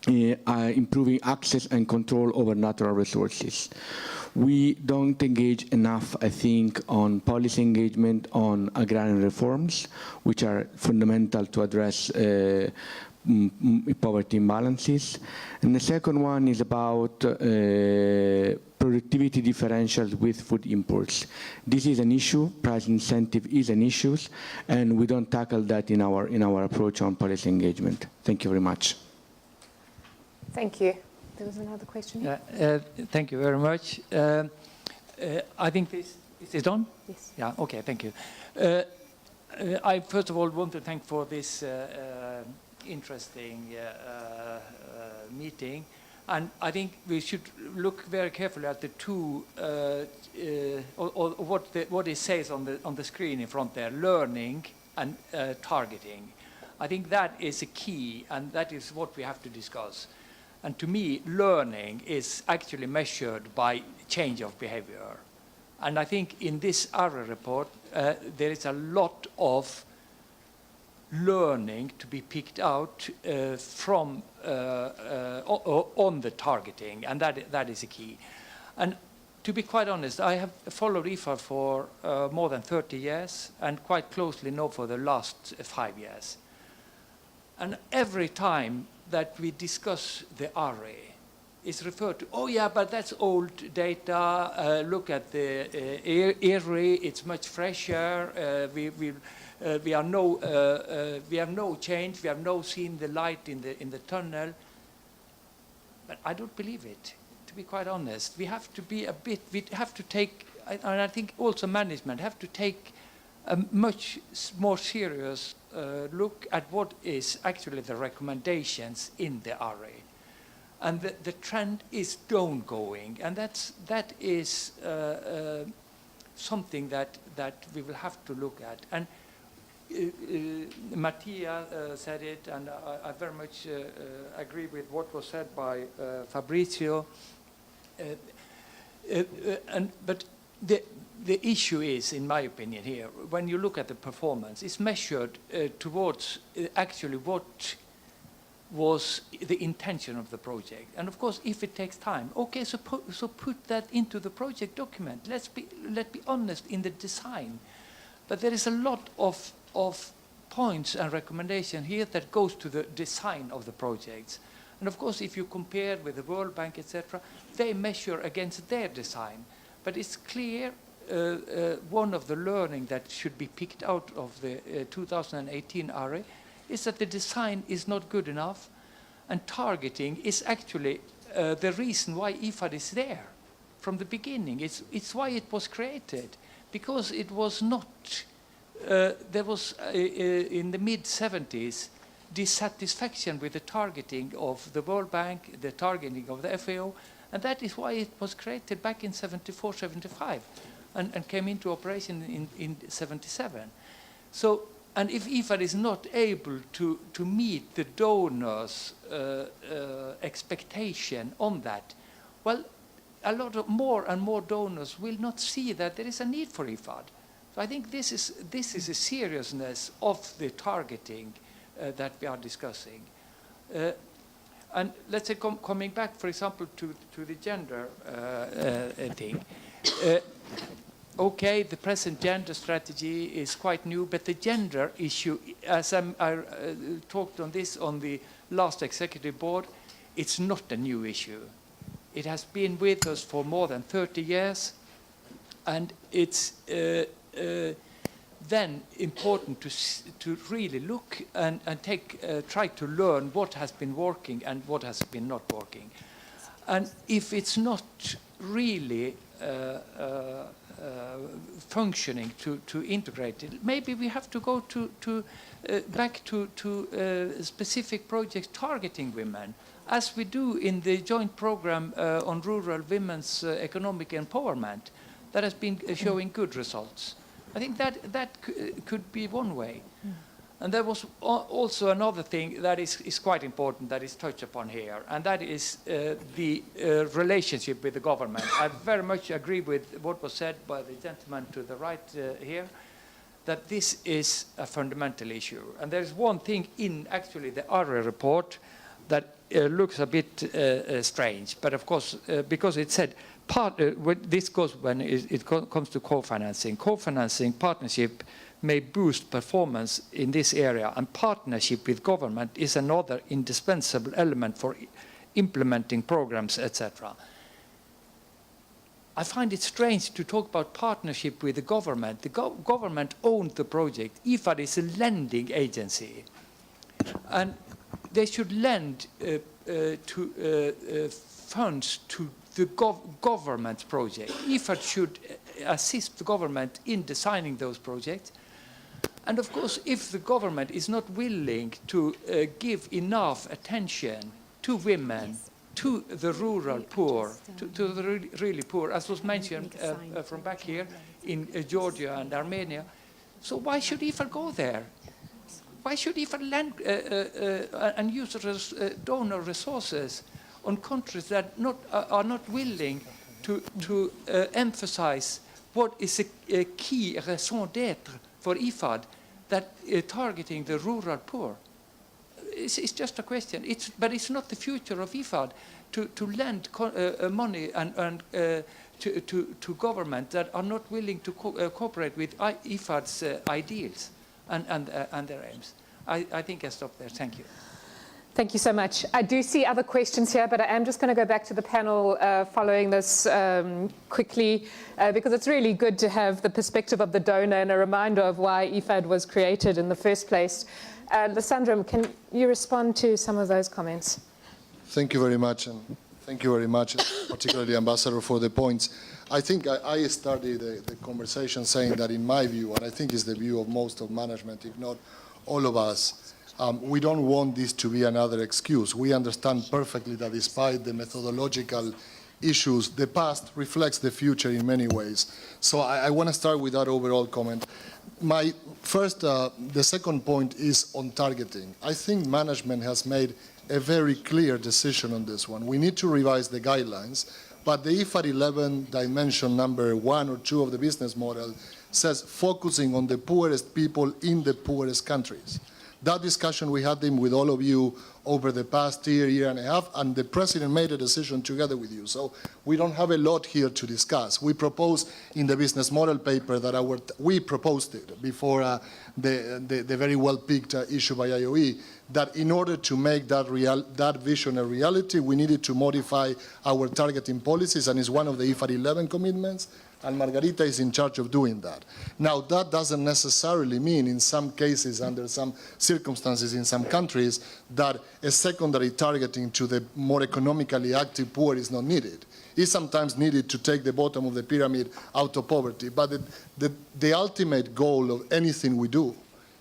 improving access and control over natural resources. We don't engage enough, I think, on policy engagement on agrarian reforms, which are fundamental to address poverty imbalances. And the second one is about productivity differentials with food imports. This is an issue, price incentive is an issue, and we don't tackle that in our approach on policy engagement. Thank you very much. Thank you. There was another question here. Thank you very much. I think this, is it on? Yes. Yeah, okay, thank you. I first of all want to thank for this interesting meeting. And I think we should look very carefully at the two, or what it says on the screen in front there, learning and targeting. I think that is a key, and that is what we have to discuss. And to me, learning is actually measured by change of behavior. And I think in this ARRI report, there is a lot of learning to be picked out from on the targeting, and that is a key. And to be quite honest, I have followed IFAD for more than 30 years, and quite closely now for the last 5 years. And every time that we discuss the ARRI, is referred to, oh yeah, but that's old data, look at the ARRI, it's much fresher, we have no change, we have no seen the light in the tunnel. But I don't believe it, to be quite honest. We have to be we have to take, and I think also management have to take a much more serious look at what is actually the recommendations in the ARRI. And the trend is down-going, and that is something that we will have to look at. And Mattia said it, and I very much agree with what was said by Fabrizio. But the issue is, in my opinion here, when you look at the performance, it's measured towards actually what was the intention of the project. And of course, if it takes time, okay, so put that into the project document. Let's be honest in the design. But there is a lot of points and recommendations here that goes to the design of the projects. And of course, if you compare with the World Bank, etc., they measure against their design. But it's clear one of the learning that should be picked out of the 2018 ARRI is that the design is not good enough, and targeting is actually the reason why IFAD is there from the beginning. It's why it was created, because it was not, there was in the mid-70s dissatisfaction with the targeting of the World Bank, the targeting of the FAO, and that is why it was created back in 74, 75, and came into operation in 77. So, and if IFAD is not able to meet the donors' expectation on that, well, a lot of more and more donors will not see that there is a need for IFAD. So I think this is a seriousness of the targeting that we are discussing. And let's say coming back, for example, to the gender thing. Okay, the present gender strategy is quite new, but the gender issue, as I talked on this on the last executive board, it's not a new issue. It has been with us for more than 30 years, and it's then important to really look and try to learn what has been working and what has been not working. And if it's not really functioning to integrate it, maybe we have to go back to specific projects targeting women, as we do in the joint program on rural women's economic empowerment that has been showing good results. I think that could be one way. And there was also another thing that is quite important that is touched upon here, and that is the relationship with the government. I very much agree with what was said by the gentleman to the right here, that this is a fundamental issue. And there's one thing in actually the ARRI report that looks a bit strange, but of course, because it said, this goes when it comes to co-financing. Co-financing partnership may boost performance in this area, and partnership with government is another indispensable element for implementing programs, etc. I find it strange to talk about partnership with the government. The government owned the project. IFAD is a lending agency, and they should lend funds to the government project. IFAD should assist the government in designing those projects. And of course, if the government is not willing to give enough attention to women, to the rural poor, to the really poor, as was mentioned from back here in Georgia and Armenia, so why should IFAD go there? Why should IFAD lend and use donor resources on countries that are not willing to emphasize what is a key raison d'être for IFAD, that targeting the rural poor? It's just a question. But it's not the future of IFAD to lend money and to government that are not willing to cooperate with IFAD's ideals and their aims. I think I'll stop there. Thank you. Thank you so much. I do see other questions here, but I am just going to go back to the panel following this quickly, because it's really good to have the perspective of the donor and a reminder of why IFAD was created in the first place. Lysandra, can you respond to some of those comments? Thank you very much, and thank you very much, particularly Ambassador, for the points. I think I started the conversation saying that in my view, and I think it's the view of most of management, if not all of us, we don't want this to be another excuse. We understand perfectly that despite the methodological issues. The past reflects the future in many ways. So I want to start with that overall comment. My first, the second point is on targeting. I think management has made a very clear decision on this one. We need to revise the guidelines, but the IFAD 11 dimension number 1 or 2 of the business model says focusing on the poorest people in the poorest countries. That discussion, we had them with all of you over the past year and a half, and the President made a decision together with you. So we don't have a lot here to discuss. We proposed in the business model paper that we proposed it before the very well-picked issue by IOE, that in order to make that vision a reality, we needed to modify our targeting policies, and it's one of the IFAD 11 commitments. And Margarita is in charge of doing that. Now, that doesn't necessarily mean, in some cases, under some circumstances in some countries, that a secondary targeting to the more economically active poor is not needed. It's sometimes needed to take the bottom of the pyramid out of poverty. But the ultimate goal of anything we do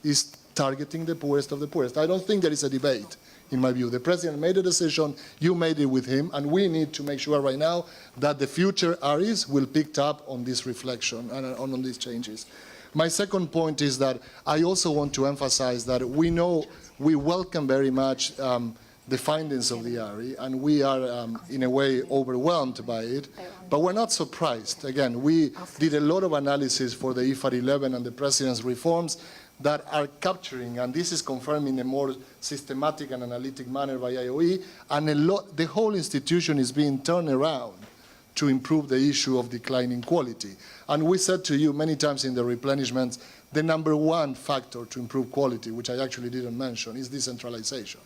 is targeting the poorest of the poorest. I don't think there is a debate. In my view, the President made a decision, you made it with him, and we need to make sure right now that the future ARRIs will pick up on this reflection and on these changes. My second point is that I also want to emphasize that we welcome very much the findings of the ARRI, and we are in a way overwhelmed by it, but we're not surprised. Again, we did a lot of analysis for the IFAD 11 and the President's reforms that are capturing, and this is confirmed in a more systematic and analytic manner by IOE, and the whole institution is being turned around to improve the issue of declining quality. And we said to you many times in the replenishments, the number one factor to improve quality, which I actually didn't mention, is decentralization.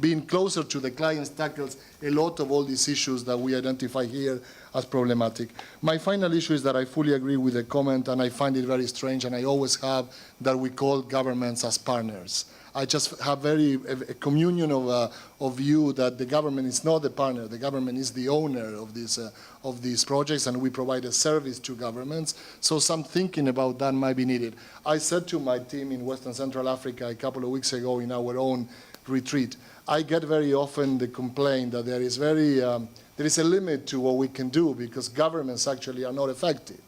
Being closer to the clients tackles a lot of all these issues that we identify here as problematic. My final issue is that I fully agree with the comment, and I find it very strange, and I always have, that we call governments as partners. I just have a communion of view that the government is not the partner, the government is the owner of these projects, and we provide a service to governments. So some thinking about that might be needed. I said to my team in Western Central Africa a couple of weeks ago in our own retreat, I get very often the complaint that there is a limit to what we can do because governments actually are not effective.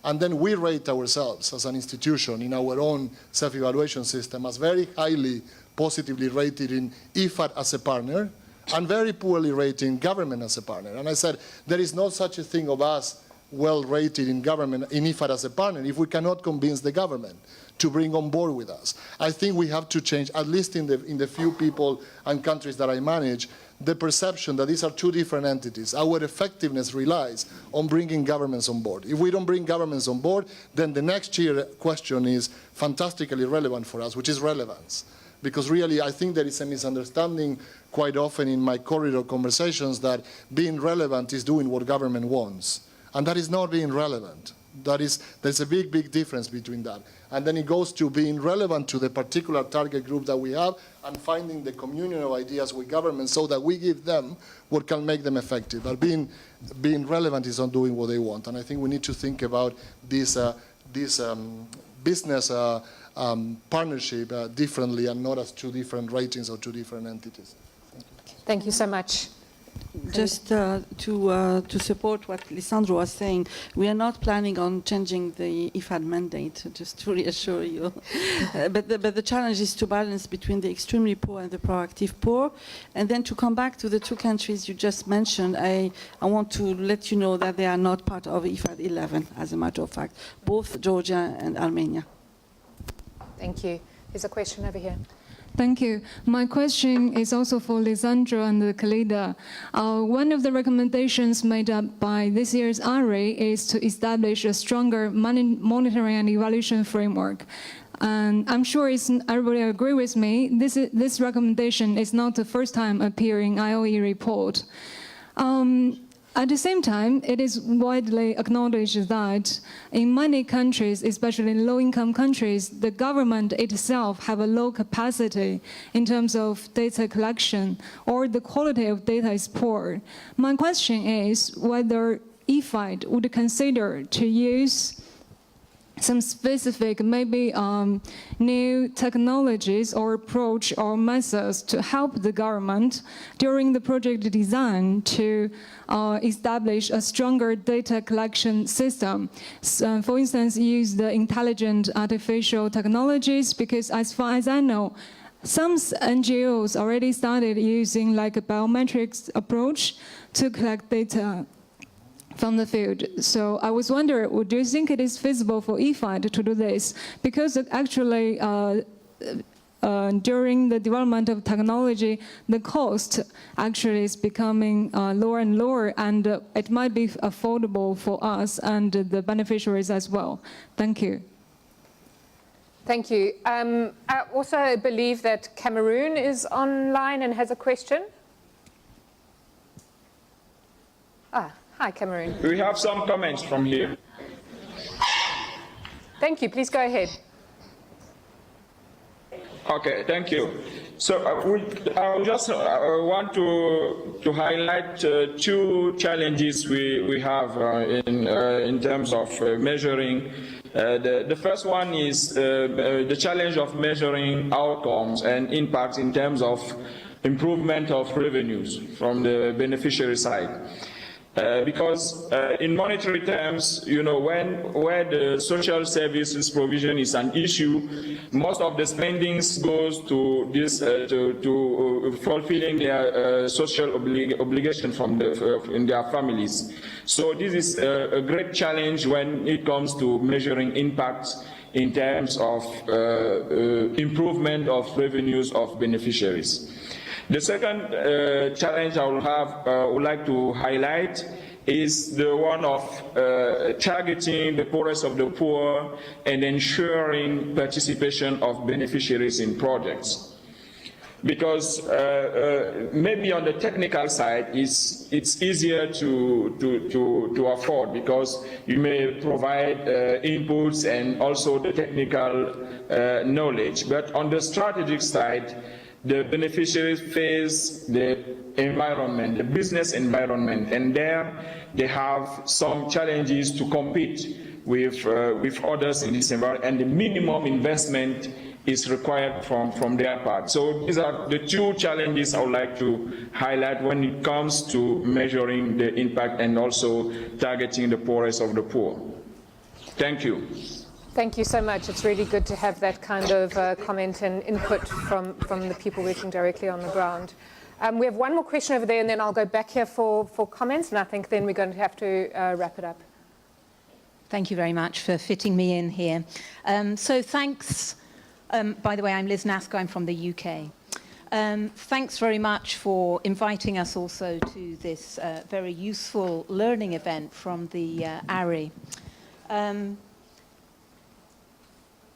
And then we rate ourselves as an institution in our own self-evaluation system as very highly positively rated in IFAD as a partner and very poorly rated in government as a partner. And I said, there is no such a thing of us well rated in government, in IFAD as a partner, if we cannot convince the government to bring on board with us. I think we have to change, at least in the few people and countries that I manage, the perception that these are two different entities. Our effectiveness relies on bringing governments on board. If we don't bring governments on board, then the next year question is fantastically relevant for us, which is relevance. Because really, I think there is a misunderstanding quite often in my corridor conversations that being relevant is doing what government wants. And that is not being relevant. There's a big, big difference between that. And then it goes to being relevant to the particular target group that we have and finding the communion of ideas with government so that we give them what can make them effective. But being relevant is not doing what they want. And I think we need to think about this business partnership differently and not as two different ratings or two different entities. Thank you so much. Just to support what Lisandro was saying, we are not planning on changing the IFAD mandate, just to reassure you. But the challenge is to balance between the extremely poor and the proactive poor. And then to come back to the two countries you just mentioned, I want to let you know that they are not part of IFAD 11, as a matter of fact, both Georgia and Armenia. Thank you. There's a question over here. Thank you. My question is also for Lisandro and Khalida. One of the recommendations made up by this year's ARRI is to establish a stronger monitoring and evaluation framework. And I'm sure everybody agree with me, this recommendation is not the first time appearing in IOE report. At the same time, it is widely acknowledged that in many countries, especially in low-income countries, the government itself have a low capacity in terms of data collection, or the quality of data is poor. My question is whether IFAD would consider to use some specific, maybe new technologies or approach or methods to help the government during the project design to establish a stronger data collection system. So, for instance, use the intelligent artificial technologies, because as far as I know, some NGOs already started using like a biometrics approach to collect data from the field. So I was wondering, do you think it is feasible for IFAD to do this? Because actually, during the development of technology, the cost actually is becoming lower and lower, and it might be affordable for us and the beneficiaries as well. Thank you. Thank you. I also believe that Cameroon is online and has a question. Hi, Cameroon. We have some comments from here. Thank you. Please go ahead. Okay, thank you. So I just want to highlight two challenges we have in terms of measuring. The first one is the challenge of measuring outcomes and impacts in terms of improvement of revenues from the beneficiary side. Because in monetary terms, you know, where the social services provision is an issue, most of the spendings goes to this to fulfilling their social obligation from in their families. So this is a great challenge when it comes to measuring impacts in terms of improvement of revenues of beneficiaries. The second challenge I would like to highlight is the one of targeting the poorest of the poor and ensuring participation of beneficiaries in projects. Because maybe on the technical side, it's easier to afford, because you may provide inputs and also the technical knowledge. But on the strategic side, the beneficiaries face the environment, the business environment, and there they have some challenges to compete with others in this environment, and the minimum investment is required from their part. So these are the two challenges I would like to highlight when it comes to measuring the impact and also targeting the poorest of the poor. Thank you. Thank you so much. It's really good to have that kind of comment and input from the people working directly on the ground. We have one more question over there, and then I'll go back here for comments, and I think then we're going to have to wrap it up. Thank you very much for fitting me in here. So thanks. By the way, I'm Liz Nasco. I'm from the UK. Thanks very much for inviting us also to this very useful learning event from the ARRI.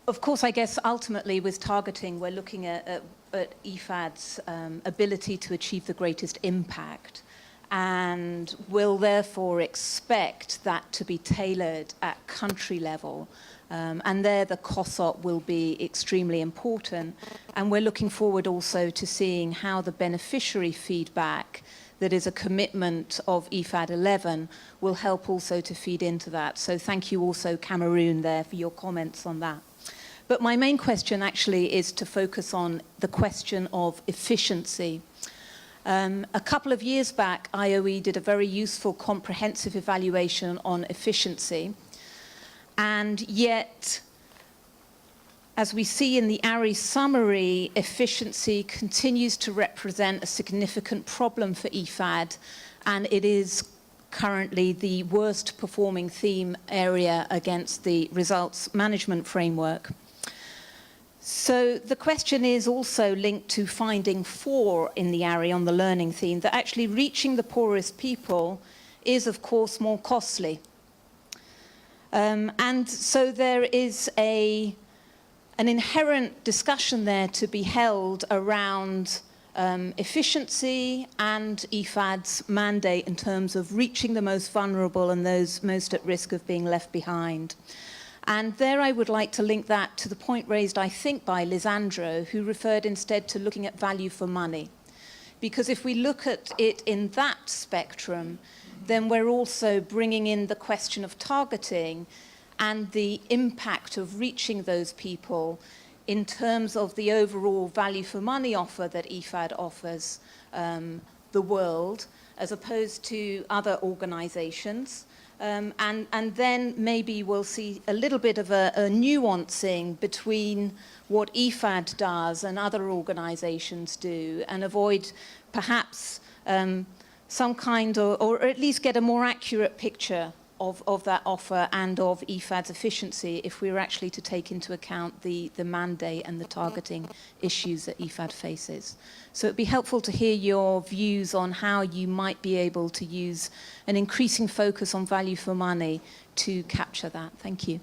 Of course, I guess ultimately with targeting, we're looking at IFAD's ability to achieve the greatest impact, and will therefore expect that to be tailored at country level. And there the COSOP will be extremely important. And we're looking forward also to seeing how the beneficiary feedback that is a commitment of IFAD 11 will help also to feed into that. So thank you also, Cameroon, there for your comments on that. But my main question actually is to focus on the question of efficiency. A couple of years back, IOE did a very useful comprehensive evaluation on efficiency. And yet, as we see in the ARRI summary, efficiency continues to represent a significant problem for IFAD, and it is currently the worst performing theme area against the results management framework. So the question is also linked to finding 4 in the ARRI on the learning theme, that actually reaching the poorest people is, of course, more costly. And so there is an inherent discussion there to be held around efficiency and IFAD's mandate in terms of reaching the most vulnerable and those most at risk of being left behind. And there I would like to link that to the point raised, I think, by Lisandro, who referred instead to looking at value for money. Because if we look at it in that spectrum, then we're also bringing in the question of targeting and the impact of reaching those people in terms of the overall value for money offer that IFAD offers the world, as opposed to other organizations. And then maybe we'll see a little bit of a nuancing between what IFAD does and other organizations do, and avoid perhaps some kind of, or at least get a more accurate picture of that offer and of IFAD's efficiency if we were actually to take into account the mandate and the targeting issues that IFAD faces. So it'd be helpful to hear your views on how you might be able to use an increasing focus on value for money to capture that. Thank you.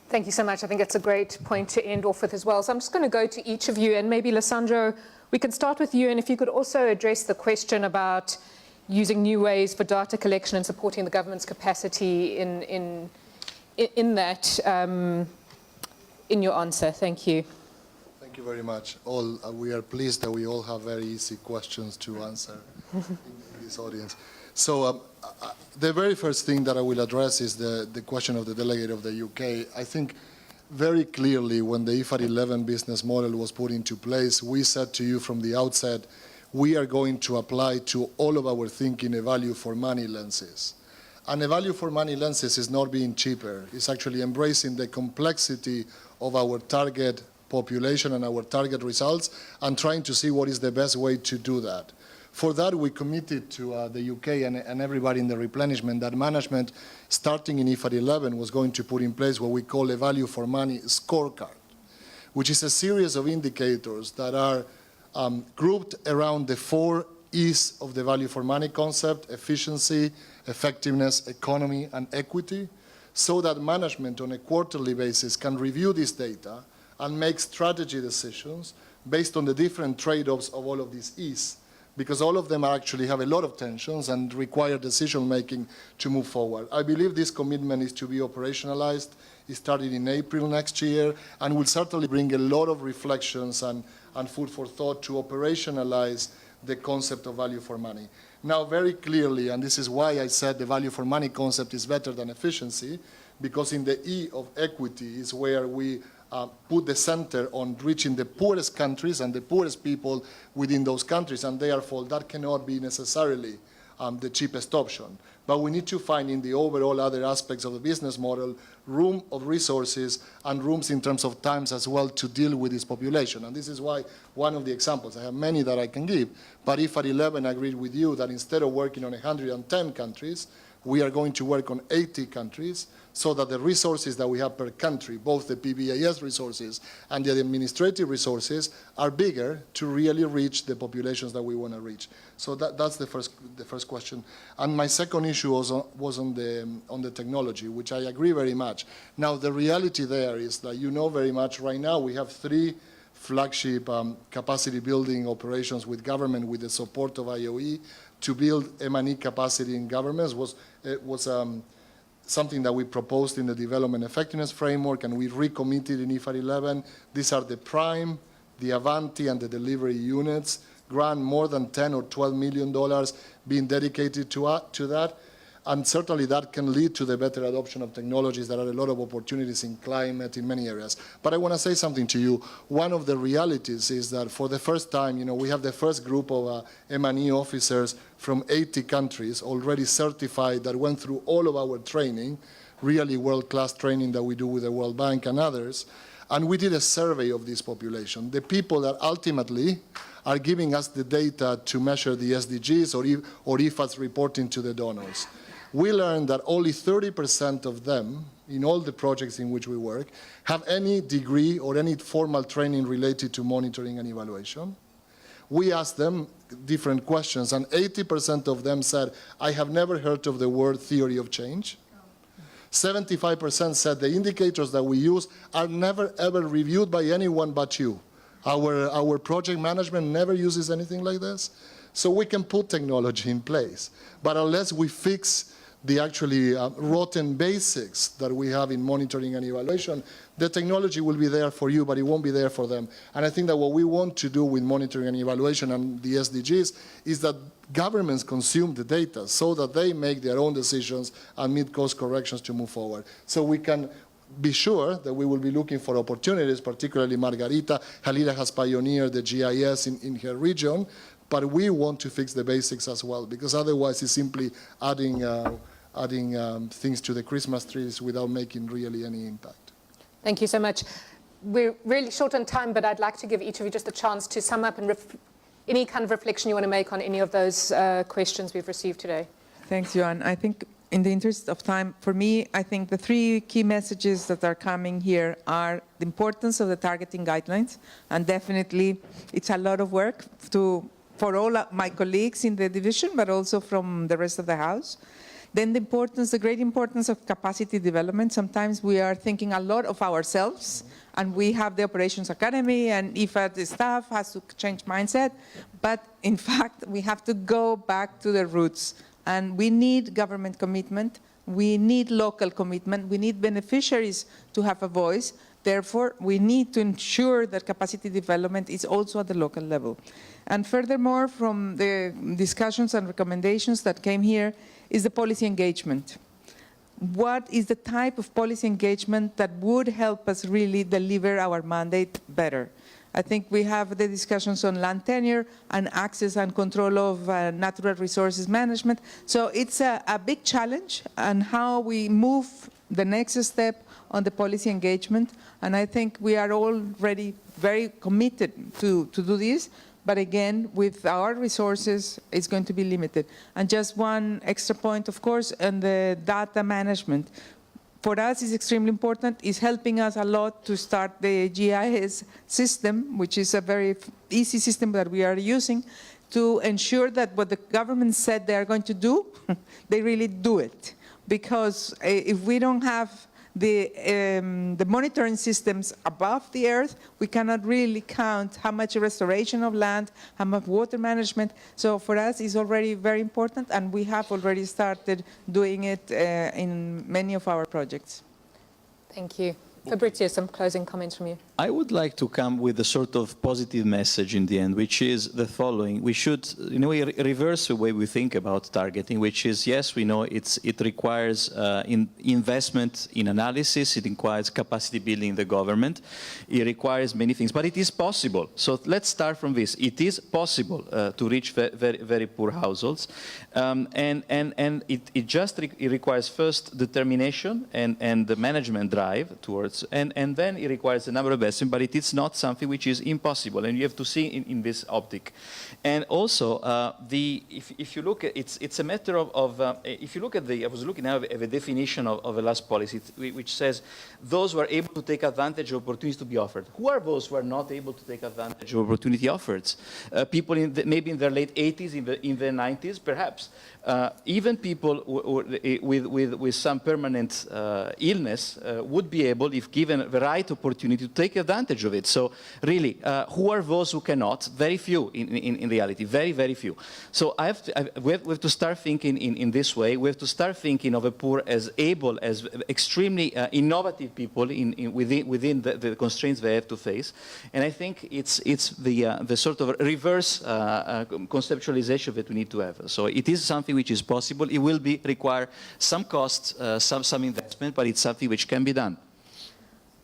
Thank you so much. I think it's a great point to end off with as well. So I'm just going to go to each of you, and maybe Lissandro, we can start with you, and if you could also address the question about using new ways for data collection and supporting the government's capacity in that, in your answer. Thank you. Thank you very much. We are pleased that we all have very easy questions to answer in this audience. So the very first thing that I will address is the question of the delegate of the UK. I think very clearly when the IFAD 11 business model was put into place, we said to you from the outset, we are going to apply to all of our thinking a value for money lenses. And a value for money lenses is not being cheaper. It's actually embracing the complexity of our target population and our target results and trying to see what is the best way to do that. For that, we committed to the UK and everybody in the replenishment that management, starting in IFAD 11, was going to put in place what we call a value for money scorecard, which is a series of indicators that are grouped around the 4 E's of the value for money concept: efficiency, effectiveness, economy, and equity, so that management on a quarterly basis can review this data and make strategy decisions based on the different trade-offs of all of these E's, because all of them actually have a lot of tensions and require decision-making to move forward. I believe this commitment is to be operationalized. It started in April next year and will certainly bring a lot of reflections and food for thought to operationalize the concept of value for money. Now, very clearly, and this is why I said the value for money concept is better than efficiency, because in the E of equity is where we put the center on reaching the poorest countries and the poorest people within those countries, and therefore that cannot be necessarily the cheapest option. But we need to find in the overall other aspects of the business model room of resources and rooms in terms of times as well to deal with this population. And this is why one of the examples, I have many that I can give, but IFAD 11 agreed with you that instead of working on 110 countries, we are going to work on 80 countries so that the resources that we have per country, both the PBAS resources and the administrative resources, are bigger to really reach the populations that we want to reach. So that's the first question. And my second issue was on the technology, which I agree very much. Now, the reality there is that you know very much right now we have 3 flagship capacity building operations with government with the support of IOE to build M&E capacity in governments was something that we proposed in the development effectiveness framework, and we recommitted in IFAD 11. These are the Prime, the Avanti, and the delivery units. Grant more than $10 or $12 million being dedicated to that. And certainly that can lead to the better adoption of technologies. There are a lot of opportunities in climate, in many areas. But I want to say something to you. One of the realities is that for the first time, we have the first group of M&E officers from 80 countries already certified that went through all of our training, really world-class training that we do with the World Bank and others. And we did a survey of this population, the people that ultimately are giving us the data to measure the SDGs or IFAD's reporting to the donors. We learned that only 30% of them, in all the projects in which we work, have any degree or any formal training related to monitoring and evaluation. We asked them different questions, and 80% of them said, I have never heard of the word theory of change. 75% said the indicators that we use are never, ever reviewed by anyone but you. Our project management never uses anything like this. So we can put technology in place. But unless we fix the actually rotten basics that we have in monitoring and evaluation, the technology will be there for you, but it won't be there for them. And I think that what we want to do with monitoring and evaluation and the SDGs is that governments consume the data so that they make their own decisions and meet course corrections to move forward. So we can be sure that we will be looking for opportunities, particularly Margarita. Halida has pioneered the GIS in her region, but we want to fix the basics as well, because otherwise it's simply adding things to the Christmas trees without making really any impact. Thank you so much. We're really short on time, but I'd like to give each of you just a chance to sum up and any kind of reflection you want to make on any of those questions we've received today. Thanks, Johan. I think in the interest of time, for me, I think the three key messages that are coming here are the importance of the targeting guidelines, and definitely it's a lot of work for all my colleagues in the division, but also from the rest of the House. Then the great importance of capacity development. Sometimes we are thinking a lot of ourselves, and we have the Operations Academy, and IFAD staff has to change mindset. But in fact, we have to go back to the roots. And we need government commitment. We need local commitment. We need beneficiaries to have a voice. Therefore, we need to ensure that capacity development is also at the local level. And furthermore, from the discussions and recommendations that came here, is the policy engagement. What is the type of policy engagement that would help us really deliver our mandate better? I think we have the discussions on land tenure and access and control of natural resources management. So it's a big challenge on how we move the next step on the policy engagement. And I think we are already very committed to do this. But again, with our resources, it's going to be limited. And just one extra point, of course, on the data management. For us, it's extremely important. It's helping us a lot to start the GIS system, which is a very easy system that we are using, to ensure that what the government said they are going to do, they really do it. Because if we don't have the monitoring systems above the earth, we cannot really count how much restoration of land, how much water management. So for us, it's already very important, and we have already started doing it in many of our projects. Thank you. Fabrizio, some closing comments from you. I would like to come with a sort of positive message in the end, which is the following. We should, in a way, reverse the way we think about targeting, which is, yes, we know it requires investment in analysis, it requires capacity building in the government, it requires many things, but it is possible. So let's start from this. It is possible to reach very, very poor households, and it requires first determination and the management drive towards, and then it requires a number of investment, but it is not something which is impossible, and you have to see in this optic. And also, if you look at it's a matter of if you look at I was looking now at the definition of the last policy, which says those who are able to take advantage of opportunities to be offered. Who are those who are not able to take advantage of opportunity offered? People maybe in their late 80s, in their 90s, perhaps. Even people with some permanent illness would be able, if given the right opportunity, to take advantage of it. So really, who are those who cannot? Very few in reality, very, very few. So we have to start thinking in this way. We have to start thinking of the poor as able, as extremely innovative people within the constraints they have to face. And I think it's the sort of reverse conceptualization that we need to have. So it is something which is possible. It will require some cost, some investment, but it's something which can be done.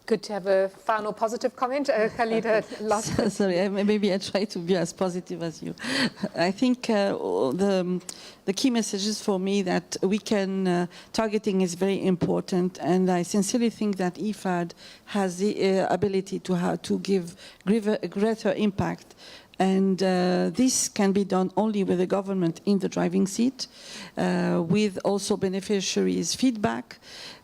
Good to have a final positive comment. Khalida, last question. Sorry, maybe I try to be as positive as you. I think the key message is for me that we can, targeting is very important, and I sincerely think that IFAD has the ability to give greater impact. And this can be done only with the government in the driving seat, with also beneficiaries' feedback.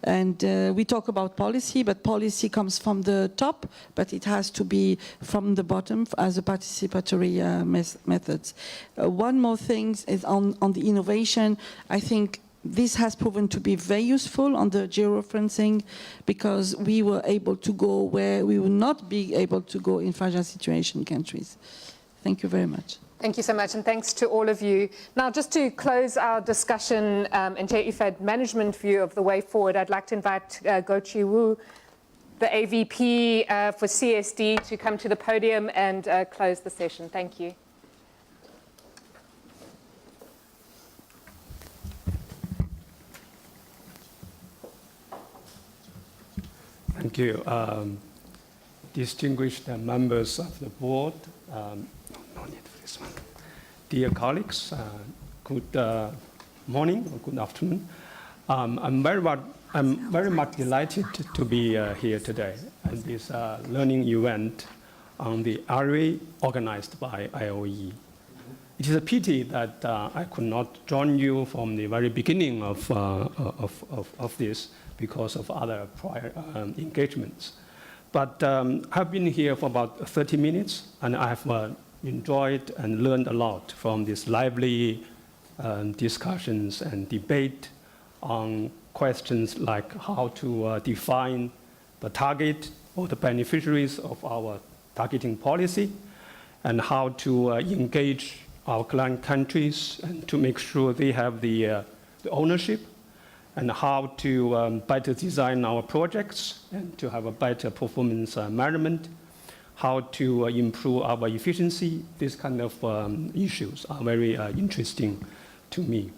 And we talk about policy, but policy comes from the top, but it has to be from the bottom as a participatory methods. One more thing is on the innovation. I think this has proven to be very useful on the georeferencing, because we were able to go where we would not be able to go in fragile situation countries. Thank you very much. Thank you so much, and thanks to all of you. Now, just to close our discussion and share IFAD management view of the way forward, I'd like to invite Gochi Wu, the AVP for CSD, to come to the podium and close the session. Thank you. Thank you. Distinguished members of the board, no need for this one. Dear colleagues, good morning or good afternoon. I'm very much delighted to be here today at this learning event on the ARRI organized by IOE. It is a pity that I could not join you from the very beginning of this because of other prior engagements. But I've been here for about 30 minutes, and I have enjoyed and learned a lot from these lively discussions and debate on questions like how to define the target or the beneficiaries of our targeting policy, and how to engage our client countries and to make sure they have the ownership, and how to better design our projects and to have a better performance management, how to improve our efficiency. These kind of issues are very interesting to me.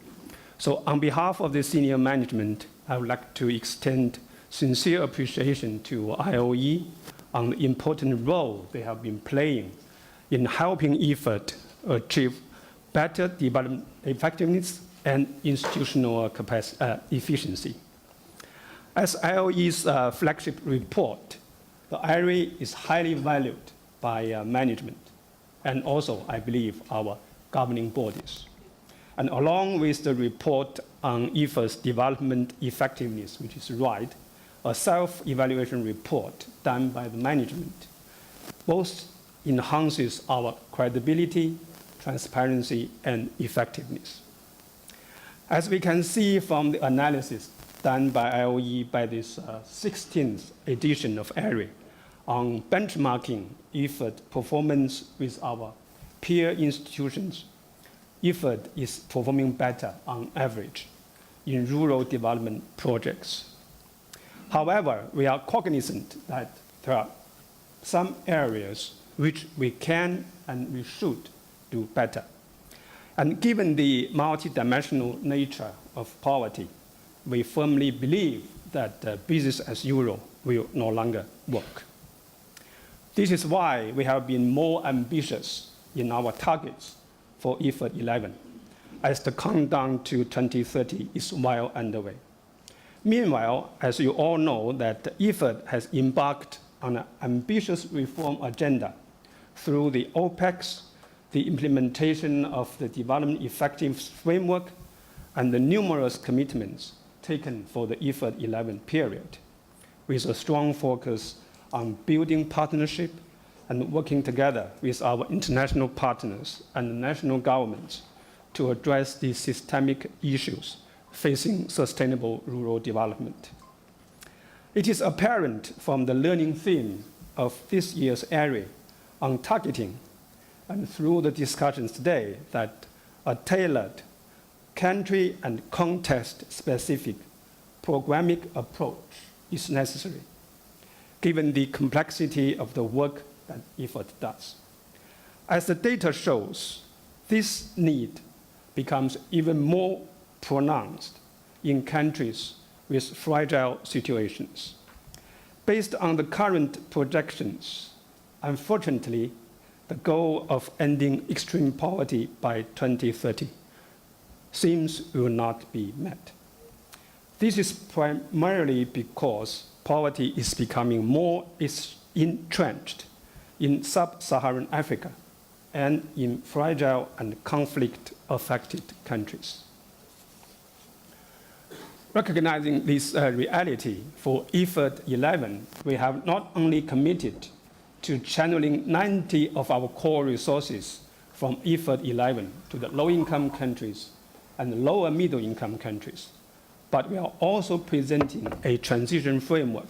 So on behalf of the senior management, I would like to extend sincere appreciation to IOE on the important role they have been playing in helping IFAD achieve better development effectiveness and institutional efficiency. As IOE's flagship report, the ARRI is highly valued by management and also, I believe, our governing bodies. And along with the report on IFAD's development effectiveness, which is right, a self-evaluation report done by the management both enhances our credibility, transparency, and effectiveness. As we can see from the analysis done by IOE by this 16th edition of ARRI on benchmarking IFAD performance with our peer institutions, IFAD is performing better on average in rural development projects. However, we are cognizant that there are some areas which we can and we should do better. And given the multidimensional nature of poverty, we firmly believe that business as usual will no longer work. This is why we have been more ambitious in our targets for IFAD 11, as the countdown to 2030 is well underway. Meanwhile, as you all know, that IFAD has embarked on an ambitious reform agenda through the OPEX, the implementation of the development effectiveness framework, and the numerous commitments taken for the IFAD 11 period, with a strong focus on building partnership and working together with our international partners and national governments to address the systemic issues facing sustainable rural development. It is apparent from the learning theme of this year's ARRI on targeting and through the discussions today that a tailored, country and context-specific programmatic approach is necessary, given the complexity of the work that IFAD does. As the data shows, this need becomes even more pronounced in countries with fragile situations. Based on the current projections, unfortunately, the goal of ending extreme poverty by 2030 seems will not be met. This is primarily because poverty is becoming more entrenched in sub-Saharan Africa and in fragile and conflict-affected countries. Recognizing this reality, for IFAD 11, we have not only committed to channeling 90 of our core resources from IFAD 11 to the low-income countries and lower middle-income countries, but we are also presenting a transition framework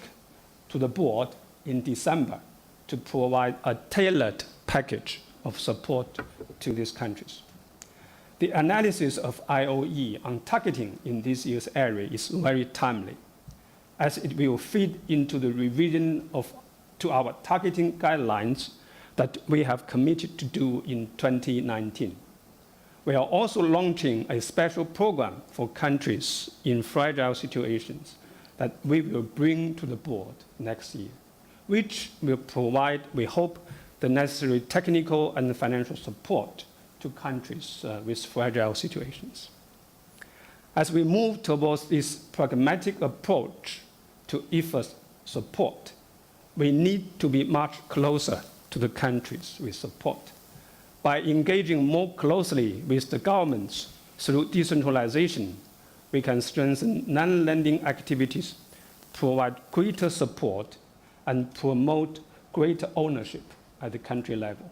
to the board in December to provide a tailored package of support to these countries. The analysis of IOE on targeting in this year's ARRI is very timely, as it will feed into the revision to our targeting guidelines that we have committed to do in 2019. We are also launching a special program for countries in fragile situations that we will bring to the board next year, which will provide, we hope, the necessary technical and financial support to countries with fragile situations. As we move towards this pragmatic approach to IFAD support, we need to be much closer to the countries we support. By engaging more closely with the governments through decentralization, we can strengthen non-lending activities, provide greater support, and promote greater ownership at the country level,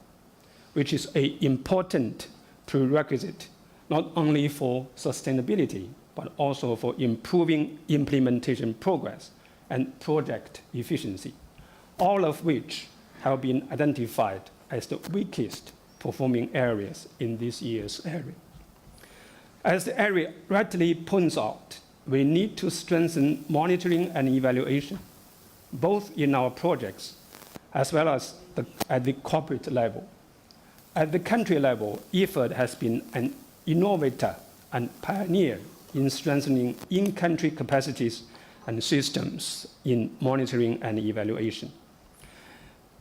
which is an important prerequisite not only for sustainability, but also for improving implementation progress and project efficiency, all of which have been identified as the weakest performing areas in this year's ARRI. As the ARRI rightly points out, we need to strengthen monitoring and evaluation, both in our projects as well as at the corporate level. At the country level, IFAD has been an innovator and pioneer in strengthening in-country capacities and systems in monitoring and evaluation.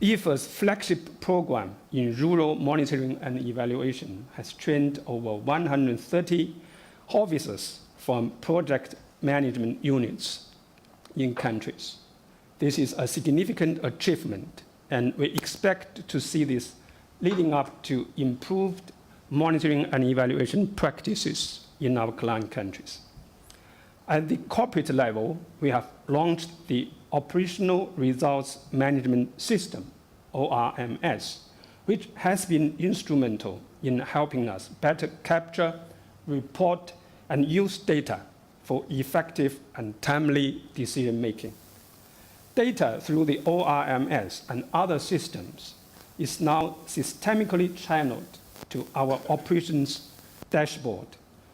IFAD's flagship program in rural monitoring and evaluation has trained over 130 officers from project management units in countries. This is a significant achievement, and we expect to see this leading up to improved monitoring and evaluation practices in our client countries. At the corporate level, we have launched the Operational Results Management System, ORMS, which has been instrumental in helping us better capture, report, and use data for effective and timely decision-making. Data through the ORMS and other systems is now systemically channeled to our operations dashboard,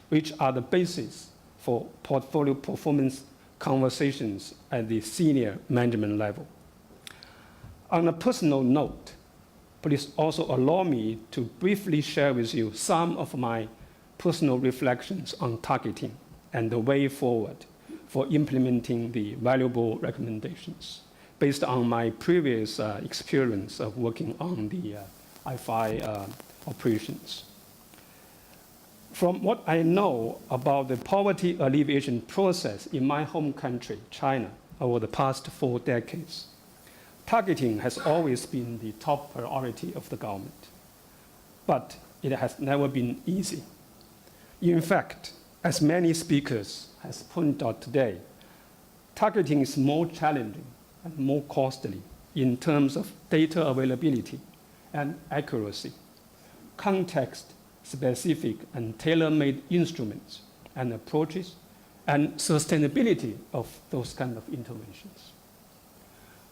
which are the basis for portfolio performance conversations at the senior management level. On a personal note, please also allow me to briefly share with you some of my personal reflections on targeting and the way forward for implementing the valuable recommendations based on my previous experience of working on the IFAD operations. From what I know about the poverty alleviation process in my home country, China, over the past 4 decades, targeting has always been the top priority of the government, but it has never been easy. In fact, as many speakers have pointed out today, targeting is more challenging and more costly in terms of data availability and accuracy, context-specific and tailor-made instruments and approaches, and sustainability of those kind of interventions.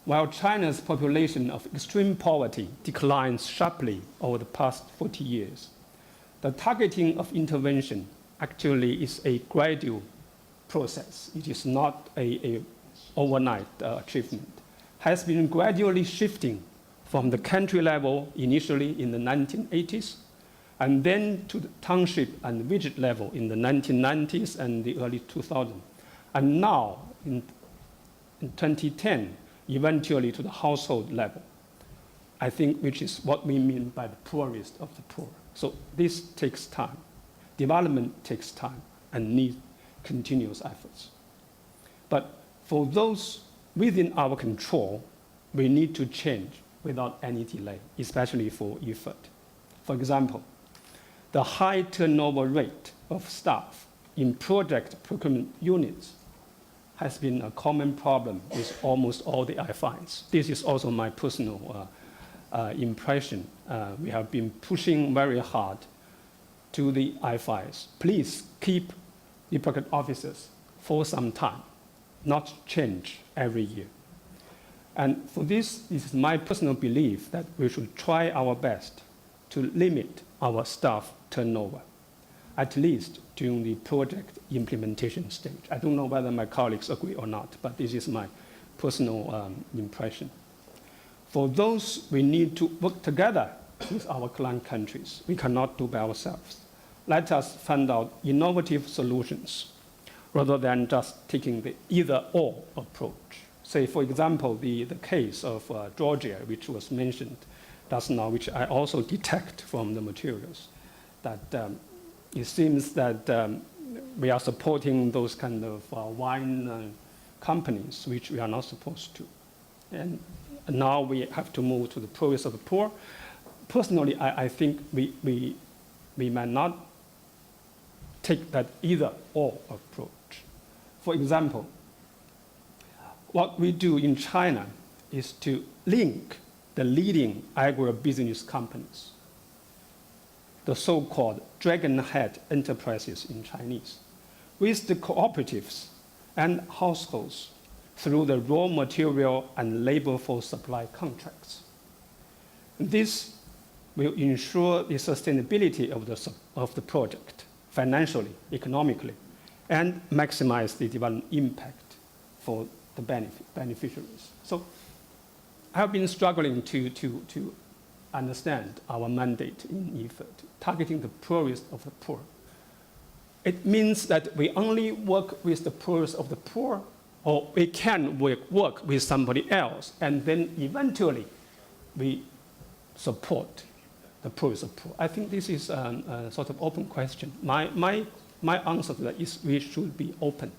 While China's population of extreme poverty declines sharply over the past 40 years, the targeting of intervention actually is a gradual process. It is not an overnight achievement. Has been gradually shifting from the country level initially in the 1980s, and then to the township and village level in the 1990s and the early 2000s. And now, in 2010, eventually to the household level, I think, which is what we mean by the poorest of the poor. So this takes time. Development takes time and needs continuous efforts. But for those within our control, we need to change without any delay, especially for IFAD. For example, the high turnover rate of staff in project procurement units has been a common problem with almost all the IFADs. This is also my personal impression. We have been pushing very hard to the IFADs. Please keep the project officers for some time, not change every year. And for this, it is my personal belief that we should try our best to limit our staff turnover, at least during the project implementation stage. I don't know whether my colleagues agree or not, but this is my personal impression. For those, we need to work together with our client countries. We cannot do by ourselves. Let us find out innovative solutions rather than just taking the either-or approach. Say, for example, the case of Georgia, which was mentioned just now, which I also detect from the materials, that it seems that we are supporting those kind of wine companies, which we are not supposed to. And now we have to move to the poorest of the poor. Personally, I think we might not take that either-or approach. For example, what we do in China is to link the leading agribusiness companies, the so-called dragon-head enterprises in Chinese, with the cooperatives and households through the raw material and labor force supply contracts. This will ensure the sustainability of the project, financially, economically, and maximize the development impact for the beneficiaries. So I've been struggling to understand our mandate in IFAD, targeting the poorest of the poor. It means that we only work with the poorest of the poor, or we can work with somebody else, and then eventually we support the poorest of poor. I think this is a sort of open question. My answer to that is we should be open.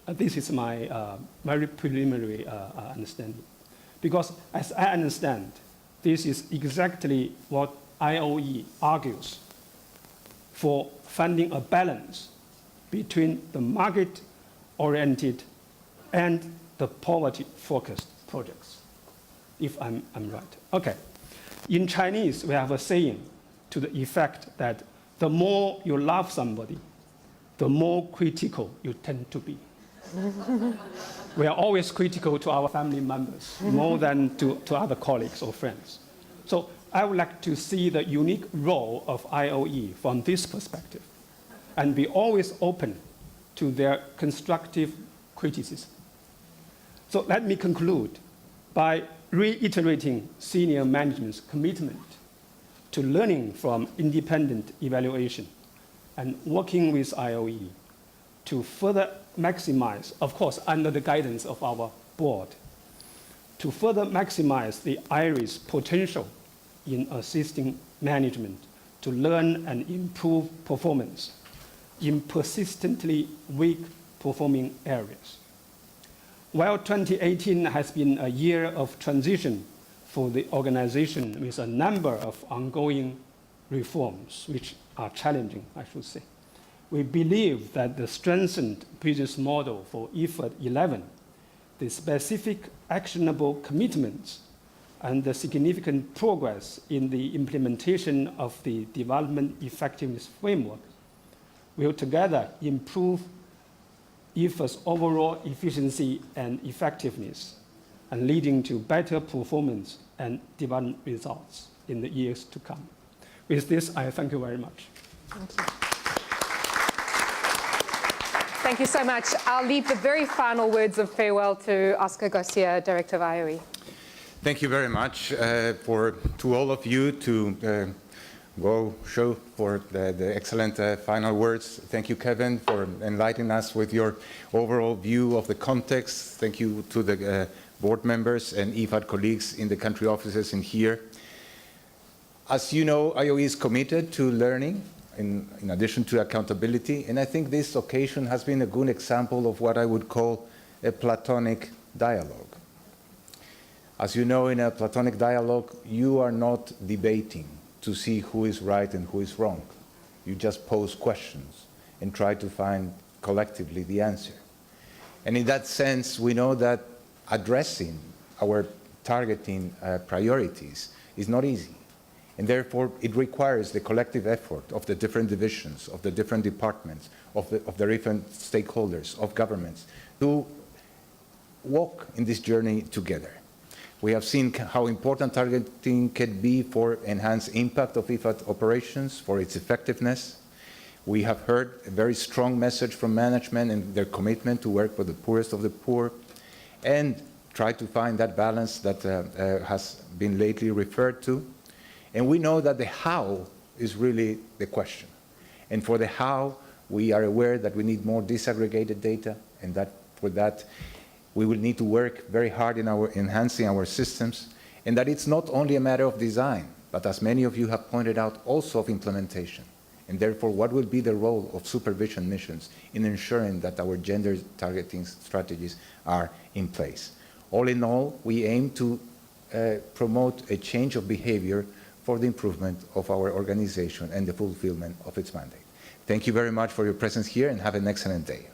This is my very preliminary understanding. Because as I understand, this is exactly what IOE argues for finding a balance between the market-oriented and the poverty-focused projects, if I'm right. Okay. In Chinese, we have a saying to the effect that the more you love somebody, the more critical you tend to be. We are always critical to our family members, more than to other colleagues or friends. So I would like to see the unique role of IOE from this perspective, and be always open to their constructive criticism. So let me conclude by reiterating senior management's commitment to learning from independent evaluation and working with IOE to further maximize, of course, under the guidance of our board, to further maximize the ARRI's potential in assisting management to learn and improve performance in persistently weak performing areas. While 2018 has been a year of transition for the organization with a number of ongoing reforms, which are challenging, I should say, we believe that the strengthened business model for IFAD 11, the specific actionable commitments, and the significant progress in the implementation of the development effectiveness framework will together improve IFAD's overall efficiency and effectiveness, and leading to better performance and development results in the years to come. With this, I thank you very much. Thank you. Thank you so much. I'll leave the very final words of farewell to Oscar Garcia, Director of IOE. Thank you very much to all of you to go show for the excellent final words. Thank you, Kevin, for enlightening us with your overall view of the context. Thank you to the board members and IFAD colleagues in the country offices and here. As you know, IOE is committed to learning in addition to accountability, and I think this occasion has been a good example of what I would call a Platonic dialogue. As you know, in a Platonic dialogue, you are not debating to see who is right and who is wrong. You just pose questions and try to find collectively the answer. And in that sense, we know that addressing our targeting priorities is not easy. And therefore, it requires the collective effort of the different divisions, of the different departments, of the different stakeholders, of governments, to walk in this journey together. We have seen how important targeting can be for enhanced impact of IFAD operations, for its effectiveness. We have heard a very strong message from management and their commitment to work for the poorest of the poor and try to find that balance that has been lately referred to. And we know that the how is really the question. And for the how, we are aware that we need more disaggregated data, and that for that, we will need to work very hard in enhancing our systems, and that it's not only a matter of design, but as many of you have pointed out, also of implementation. And therefore, what will be the role of supervision missions in ensuring that our gender targeting strategies are in place? All in all, we aim to promote a change of behavior for the improvement of our organization and the fulfillment of its mandate. Thank you very much for your presence here, and have an excellent day.